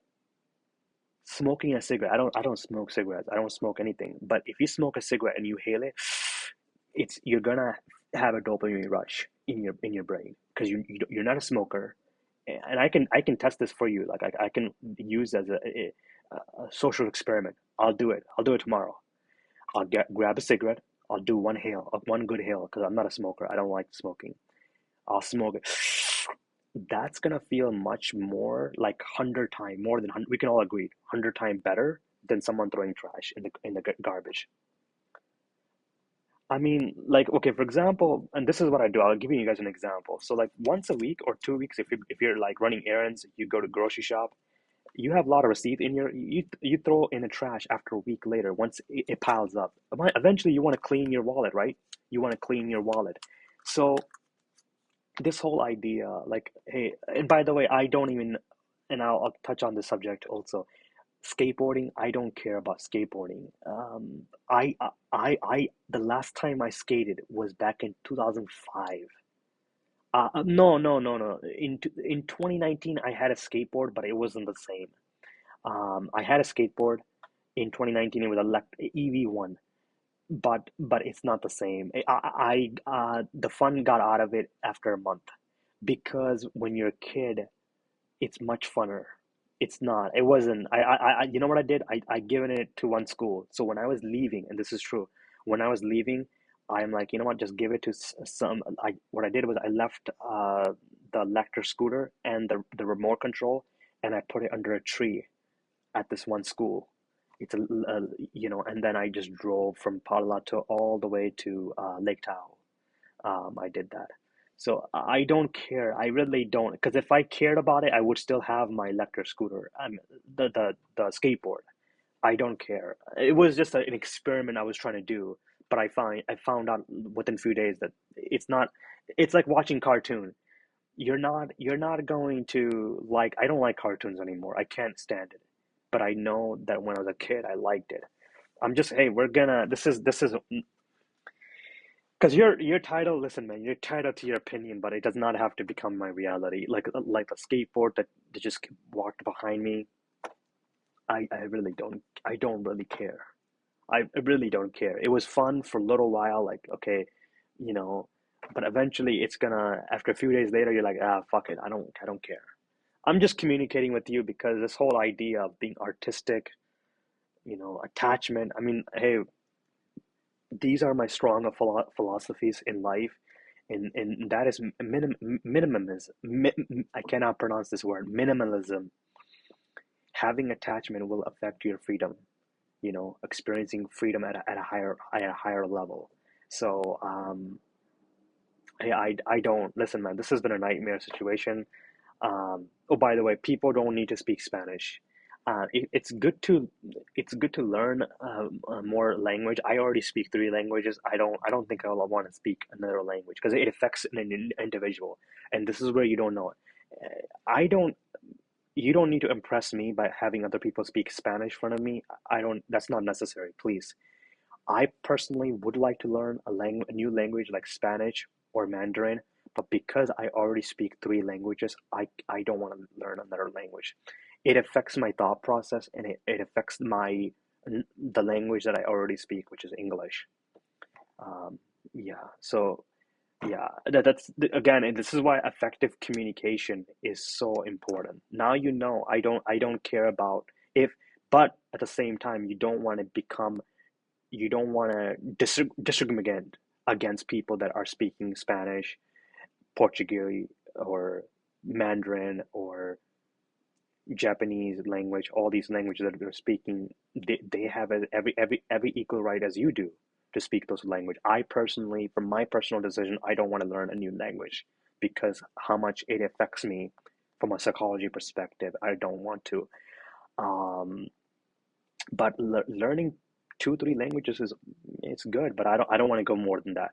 smoking a cigarette, I don't smoke cigarettes. I don't smoke anything. But if you smoke a cigarette and you hail it, you're gonna have a dopamine rush in your brain because you're not a smoker, and I can test this for you. Like I can use as a social experiment. I'll do it. I'll do it tomorrow. Grab a cigarette. I'll do one good hail because I'm not a smoker. I don't like smoking. I'll smoke it. That's gonna feel much more like 100 times more than 100. We can all agree 100 times better than someone throwing trash in the garbage. I mean, like, okay, for example, and this is what I do. I'll give you guys an example. So, like, once a week or 2 weeks, if you're like running errands, you go to grocery shop, you have a lot of receipt in you throw in the trash after a week later. Once it piles up, eventually you want to clean your wallet, right? You want to clean your wallet. So this whole idea, like, hey, and by the way, I don't even, and I'll touch on this subject also. Skateboarding, I don't care about skateboarding. The last time I skated was back in 2005. No, no, no, no. In 2019, I had a skateboard, but it wasn't the same. I had a skateboard in 2019. It was elect EV1, but it's not the same. The fun got out of it after a month because when you're a kid, it's much funner. It's not. It wasn't. You know what I did? I given it to one school. So when I was leaving, and this is true, when I was leaving, I'm like, you know what? Just give it to some. What I did was I left the Lecter scooter and the remote control, and I put it under a tree at this one school. It's and then I just drove from Palo Alto all the way to Lake Tahoe. I did that. So I don't care. I really don't, because if I cared about it, I would still have my electric scooter. The skateboard. I don't care. It was just an experiment I was trying to do, but I found out within a few days that it's not. It's like watching cartoon. You're not going to like. I don't like cartoons anymore. I can't stand it. But I know that when I was a kid, I liked it. I'm just, hey, we're gonna. This is because your title, listen, man, you're titled to your opinion, but it does not have to become my reality. Like a skateboard that just walked behind me. I really don't. I don't really care. I really don't care. It was fun for a little while, like okay, you know, but eventually it's gonna. After a few days later, you're like, ah, fuck it. I don't care. I'm just communicating with you because this whole idea of being artistic, attachment. I mean, hey, these are my strong philosophies in life, and that is minimalism. I cannot pronounce this word. Minimalism. Having attachment will affect your freedom. Experiencing freedom at a higher level. So I don't listen, man. This has been a nightmare situation. Oh, by the way, people don't need to speak Spanish. It's good to learn more language. I already speak three languages. I don't think I'll want to speak another language because it affects an individual, and this is where you don't know it. I don't. You don't need to impress me by having other people speak Spanish in front of me. I don't. That's not necessary. Please. I personally would like to learn a new language like Spanish or Mandarin, but because I already speak three languages, I don't want to learn another language. It affects my thought process and it affects the language that I already speak, which is English. Um, yeah, so yeah, again, and this is why effective communication is so important. Now I don't care about if, but at the same time, you don't want to discriminate against people that are speaking Spanish, Portuguese, or Mandarin, or Japanese language. All these languages that they're speaking, they have every equal right as you do to speak those language. I personally, from my personal decision, I don't want to learn a new language because how much it affects me from a psychology perspective. I don't want to. Um, But learning two, three languages is it's good, but I don't want to go more than that.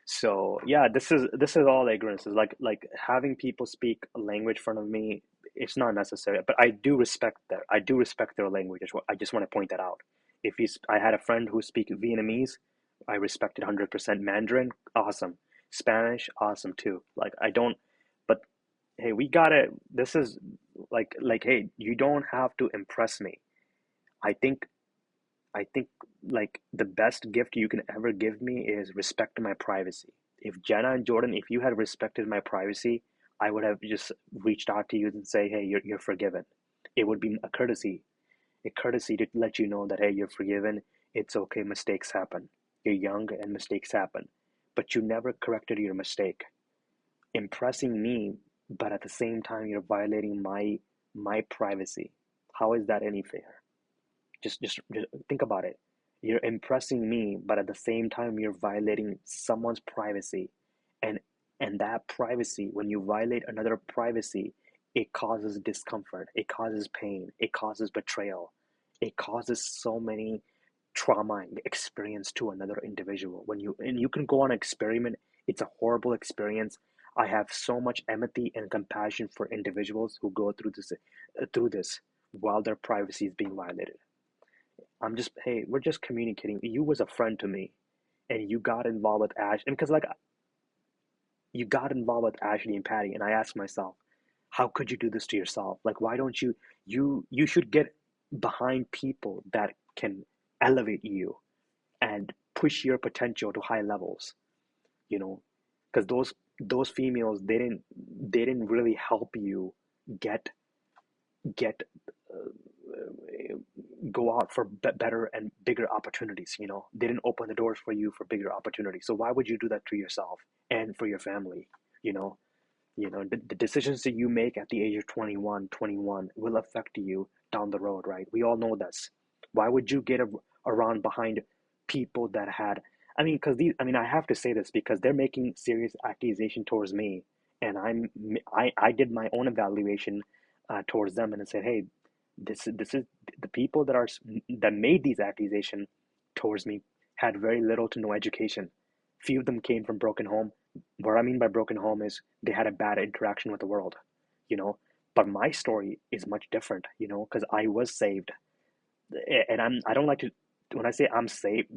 So yeah, this is all ignorance. Is like having people speak a language in front of me. It's not necessary, but I do respect that. I do respect their language. I just want to point that out. If I had a friend who speak Vietnamese, I respected 100%. Mandarin, awesome. Spanish, awesome too. Like I don't, but hey, we gotta. This is like hey, you don't have to impress me. I think I think like the best gift you can ever give me is respect my privacy. If Jenna and Jordan, if you had respected my privacy, I would have just reached out to you and say, "Hey, you're forgiven." It would be a courtesy to let you know that hey, you're forgiven. It's okay, mistakes happen. You're young and mistakes happen. But you never corrected your mistake. Impressing me, but at the same time you're violating my privacy. How is that any fair? Just think about it. You're impressing me, but at the same time you're violating someone's privacy. And and that privacy, when you violate another privacy, it causes discomfort, it causes pain, it causes betrayal, it causes so many trauma and experience to another individual. When you and you can go on an experiment, it's a horrible experience. I have so much empathy and compassion for individuals who go through this while their privacy is being violated. Hey, we're just communicating. You was a friend to me, and you got involved with Ash, and because like you got involved with Ashley and Patty, and I asked myself, how could you do this to yourself? Like, why don't you should get behind people that can elevate you and push your potential to high levels, you know, because those females they didn't really help you get get go out for better and bigger opportunities. They didn't open the doors for you for bigger opportunities, so why would you do that to yourself and for your family? you know the decisions that you make at the age of 21 will affect you down the road, right? We all know this. Why would you get around behind people that had, I mean, because I have to say this because they're making serious accusation towards me, and I did my own evaluation towards them, and I said, hey, this is the people that made these accusations towards me had very little to no education. Few of them came from broken home. What I mean by broken home is they had a bad interaction with the world, you know. But my story is much different, because I was saved, and I don't like to when I say I'm saved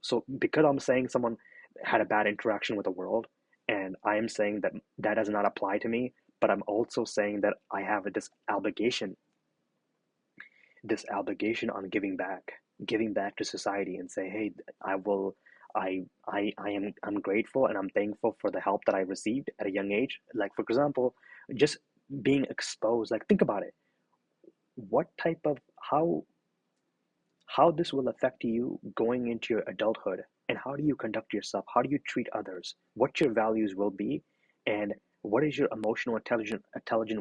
so because I'm saying someone had a bad interaction with the world, and I am saying that that does not apply to me, but I'm also saying that I have this obligation on giving back to society and say, hey, I will, I'm grateful and I'm thankful for the help that I received at a young age. Like for example, just being exposed. Like think about it. What type of how this will affect you going into your adulthood, and how do you conduct yourself? How do you treat others? What your values will be, and what is your emotional intelligence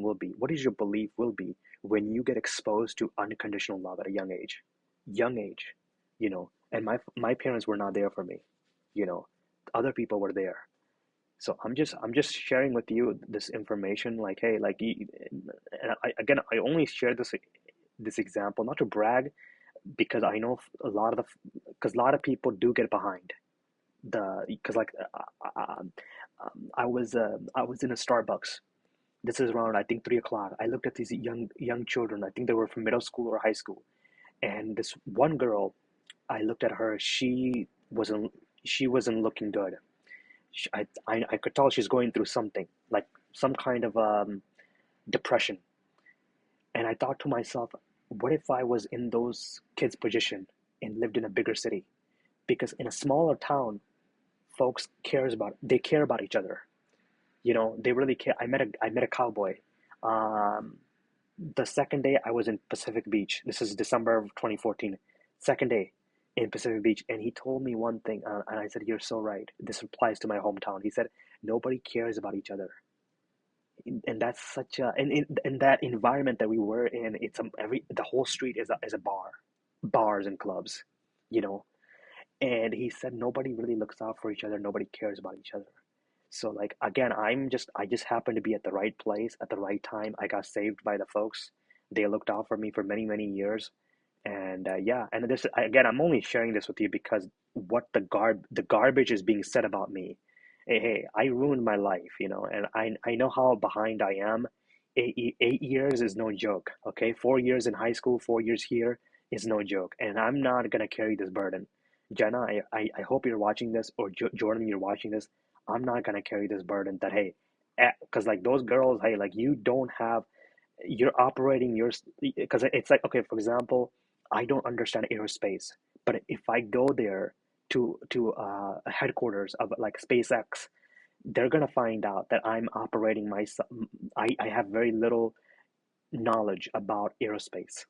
will be? What is your belief will be when you get exposed to unconditional love at a young age? Young age, And my parents were not there for me, you know. Other people were there. So I'm just sharing with you this information, like hey, and I only share this example not to brag, because I know because a lot of people do get behind because I was in a Starbucks. This is around I think 3 o'clock. I looked at these young children. I think they were from middle school or high school, and this one girl, I looked at her. She wasn't looking good. I could tell she's going through something like some kind of depression. And I thought to myself, what if I was in those kids' position and lived in a bigger city? Because in a smaller town, folks they care about each other. They really care. I met a cowboy. Um, the second day I was in Pacific Beach. This is December of 2014. Second day in Pacific Beach, and he told me one thing, and I said, "You're so right. This applies to my hometown." He said, "Nobody cares about each other." And that's such a in that environment that we were in. It's the whole street is a bars and clubs, you know. And he said nobody really looks out for each other. Nobody cares about each other. So like again, I just happened to be at the right place at the right time. I got saved by the folks. They looked out for me for many, many years, And yeah, and this again, I'm only sharing this with you because what the garbage is being said about me. Hey, I ruined my life, and I know how behind I am. 8 years is no joke. Okay, 4 years in high school, 4 years here is no joke, and I'm not gonna carry this burden. Jenna, I hope you're watching this, or Jordan, you're watching this. I'm not gonna carry this burden that, hey, because like those girls, hey, like you don't have, you're operating your, because it's like, okay, for example, I don't understand aerospace, but if I go there to a headquarters of like SpaceX, they're gonna find out that I'm operating myself. I have very little knowledge about aerospace.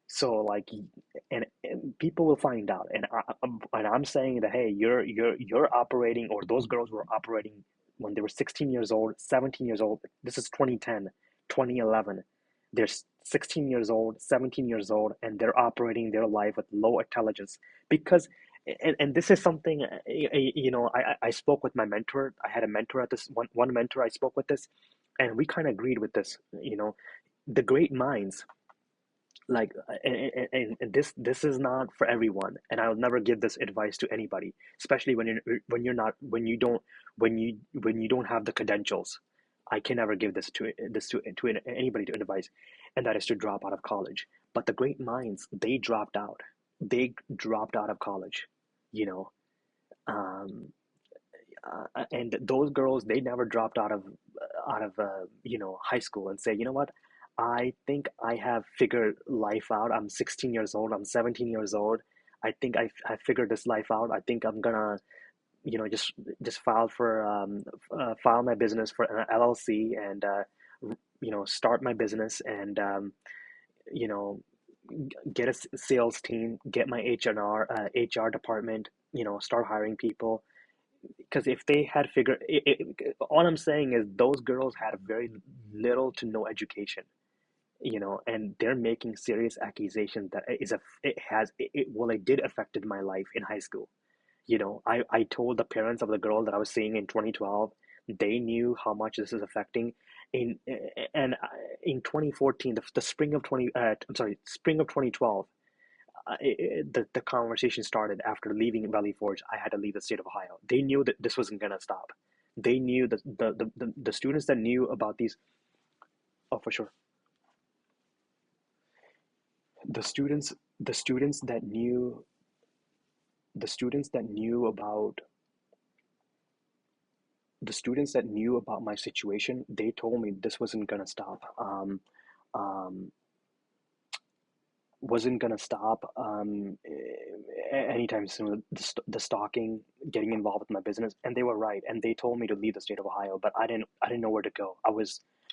So like, and people will find out, and I'm saying that, hey, you're operating, or those girls were operating when they were 16 years old, 17 years old. This is 2010, 2011. They're 16 years old, 17 years old, and they're operating their life with low intelligence because. And this is something, I spoke with my mentor. I had a mentor at this one mentor I spoke with this, and we kind of agreed with this. The great minds, like, and this is not for everyone, and I'll never give this advice to anybody, especially when you're not when you don't have the credentials. I can never give this to anybody to advise, and that is to drop out of college. But the great minds, they dropped out of college, you know um and those girls, they never dropped out of high school and say, you know what, I think I have figured life out. I'm 16 years old, I'm 17 years old. I think I figured this life out. I think I'm gonna, just file my business for an LLC, and start my business, and you know get a sales team, get my HR department, start hiring people. Because if they had figured all I'm saying is those girls had very little to no education, and they're making serious accusations that it did affected my life in high school. I told the parents of the girl that I was seeing in 2012. They knew how much this is affecting. In and in 2014, the spring of 20 I'm sorry, spring of 2012, the conversation started after leaving Valley Forge. I had to leave the state of Ohio. They knew that this wasn't gonna stop. They knew that the students that knew about these. Oh, for sure. The students the students that knew the students that knew about the students that knew about my situation, they told me this um, wasn't gonna stop anytime soon. The stalking, getting involved with my business, and they were right. And they told me to leave the state of Ohio, but I didn't know where to go.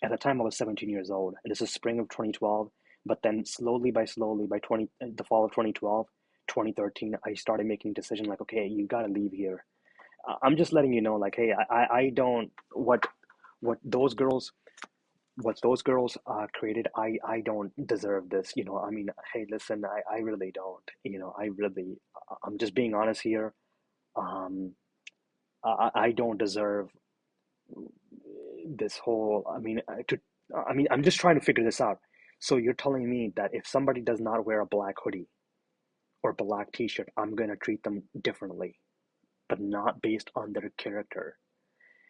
At the time I was 17 years old, and this is spring of 2012. But then slowly by the fall of 2012, 2013, I started making decisions like, okay, you gotta leave here. I'm just letting you know, like, hey, I don't what those girls what those girls created. I don't deserve this. I mean, hey, listen, I really don't. I'm just being honest here. Um, I don't deserve this whole. I'm just trying to figure this out. So you're telling me that if somebody does not wear a black hoodie or black t-shirt, I'm gonna treat them differently, but not based on their character.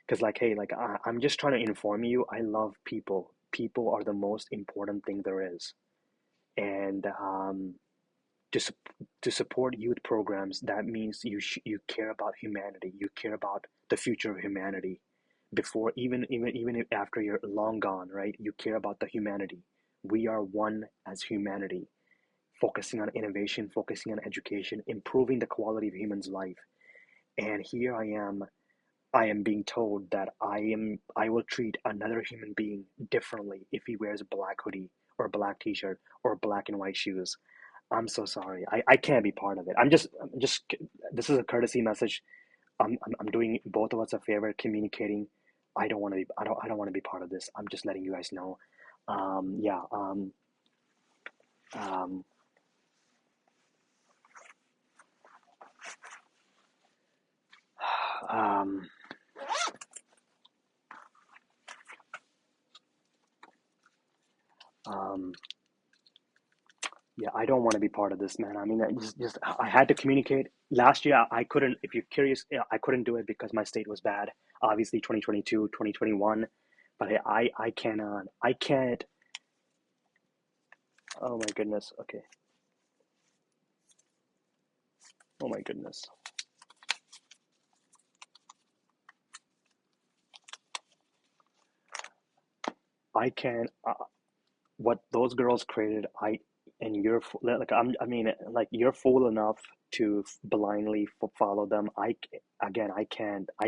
Because, like, hey, like, I'm just trying to inform you. I love people. People are the most important thing there is. And to to support youth programs, that means you care about humanity. You care about the future of humanity. Before, even after you're long gone, right? You care about the humanity. We are one as humanity, focusing on innovation, focusing on education, improving the quality of humans' life. And here I am being told that I will treat another human being differently if he wears a black hoodie or a black t-shirt or black and white shoes. I'm so sorry. I can't be part of it. I'm just this is a courtesy message. I'm doing both of us a favor communicating. I don't want to be part of this. I'm just letting you guys know. Yeah. Um, um, um, Yeah, I don't want to be part of this, man. I mean, I had to communicate. Last year, I couldn't, if you're curious, yeah, I couldn't do it because my state was bad. Obviously, 2022, 2021. But I cannot, I can't. Oh my goodness. Okay. Oh my goodness. I can't. What those girls created, and like I mean, like you're fool enough to blindly follow them. Again, I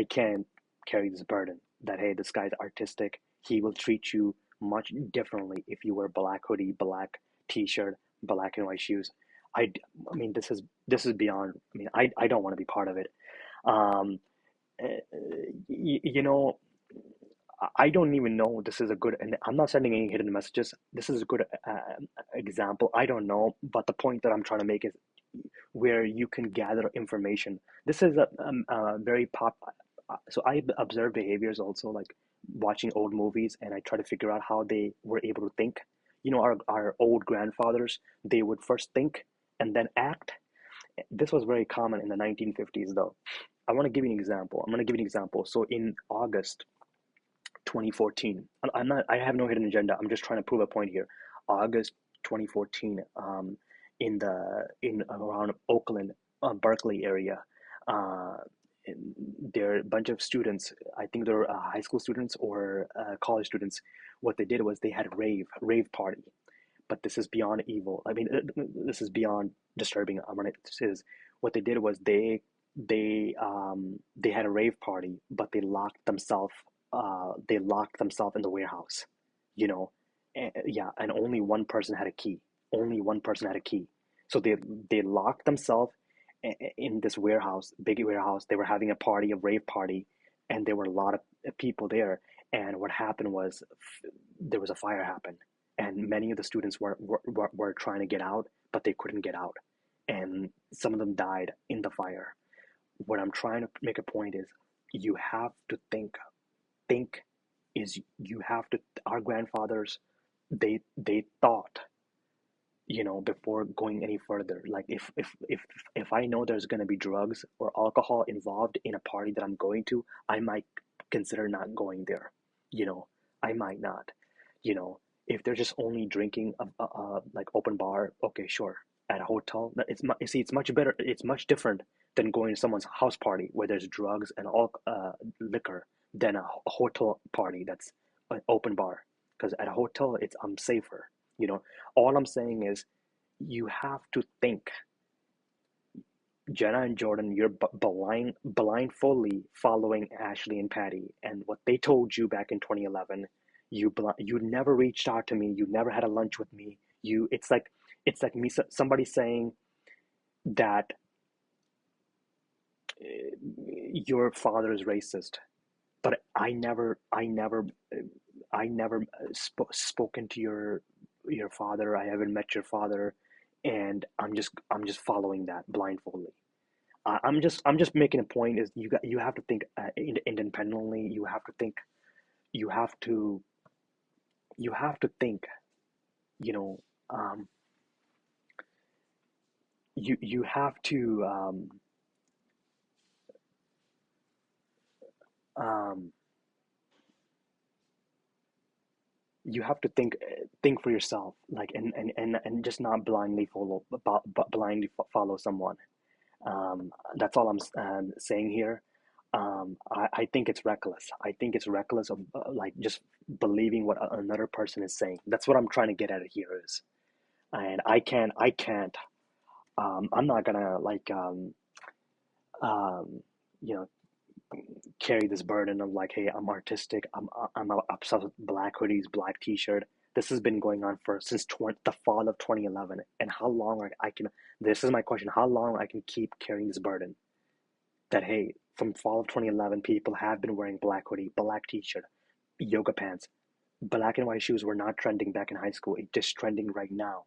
can't carry this burden that hey, this guy's artistic. He will treat you much differently if you wear black hoodie, black t-shirt, black and white shoes. I I mean, this is beyond. I mean, I don't want to be part of it. Um, you know, I don't even know this is a good, and I'm not sending any hidden messages. This is a good example. I don't know, but the point that I'm trying to make is where you can gather information. This is a very pop. So I observe behaviors also, like watching old movies, and I try to figure out how they were able to think. Our old grandfathers, they would first think and then act. This was very common in the 1950s, though. I want to give you an example. I'm going to give you an example. So in August 2014. I'm not. I have no hidden agenda. I'm just trying to prove a point here. August 2014. In around Oakland, Berkeley area. Uh, there are a bunch of students. I think they're high school students or college students. What they did was they had a rave party. But this is beyond evil. I mean, this is beyond disturbing. I'm gonna say this. What they did was they had a rave party, but they locked themselves in the warehouse, you know. Yeah, and only one person had a key. Only one person had a key. So they locked themselves in this warehouse, big warehouse. They were having a party, a rave party, and there were a lot of people there. And what happened was there was a fire happen, and many of the students were trying to get out, but they couldn't get out, and some of them died in the fire. What I'm trying to make a point is you have to think is you have to our grandfathers they thought, before going any further. Like if I know there's going to be drugs or alcohol involved in a party that I'm going to, I might consider not going there. you know I might not. If they're just only drinking like open bar, okay, sure. At a hotel, you see, it's much better, it's much different than going to someone's house party where there's drugs and all liquor, than a hotel party that's an open bar. Because at a hotel, I'm safer. you know all I'm saying is you have to think. Jenna and Jordan, you're blindfoldly following Ashley and Patty, and what they told you back in 2011. You never reached out to me. You never had a lunch with me. It's like me, somebody saying that your father is racist, but I never spoken to your father. I haven't met your father, and I'm just following that blindfoldly. I'm just making a point is you have to think independently. You have to you have to think. You know, um, you have to um, think for yourself, like and just not blindly follow someone. That's all I'm saying here. I think it's reckless. I think it's reckless of like just believing what another person is saying. That's what I'm trying to get at here is, and I can't. I'm not gonna like um, you know carry this burden of like, hey, I'm artistic. I'm obsessed with black hoodies, black t-shirt. This has been going on for since the fall of 2011. And how long I can. This is my question. How long I can keep carrying this burden? That hey, from fall of 2011, people have been wearing black hoodie, black t-shirt, yoga pants. Black and white shoes were not trending back in high school. It's just trending right now.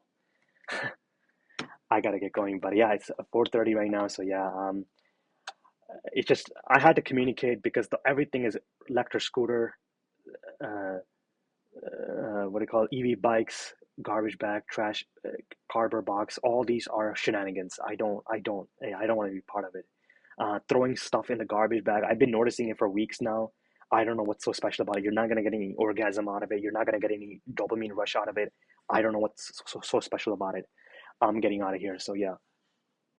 I gotta get going, but yeah, it's 4:30 right now. So yeah, it's just I had to communicate because everything is electric scooter, uh, what do you call it, EV bikes. garbage bag, trash, cardboard box, all these are shenanigans. I don't want to be part of it. Throwing stuff in the garbage bag, I've been noticing it for weeks now. I don't know what's so special about it. You're not gonna get any orgasm out of it. You're not gonna get any dopamine rush out of it. I don't know what's so special about it. I'm getting out of here. So yeah.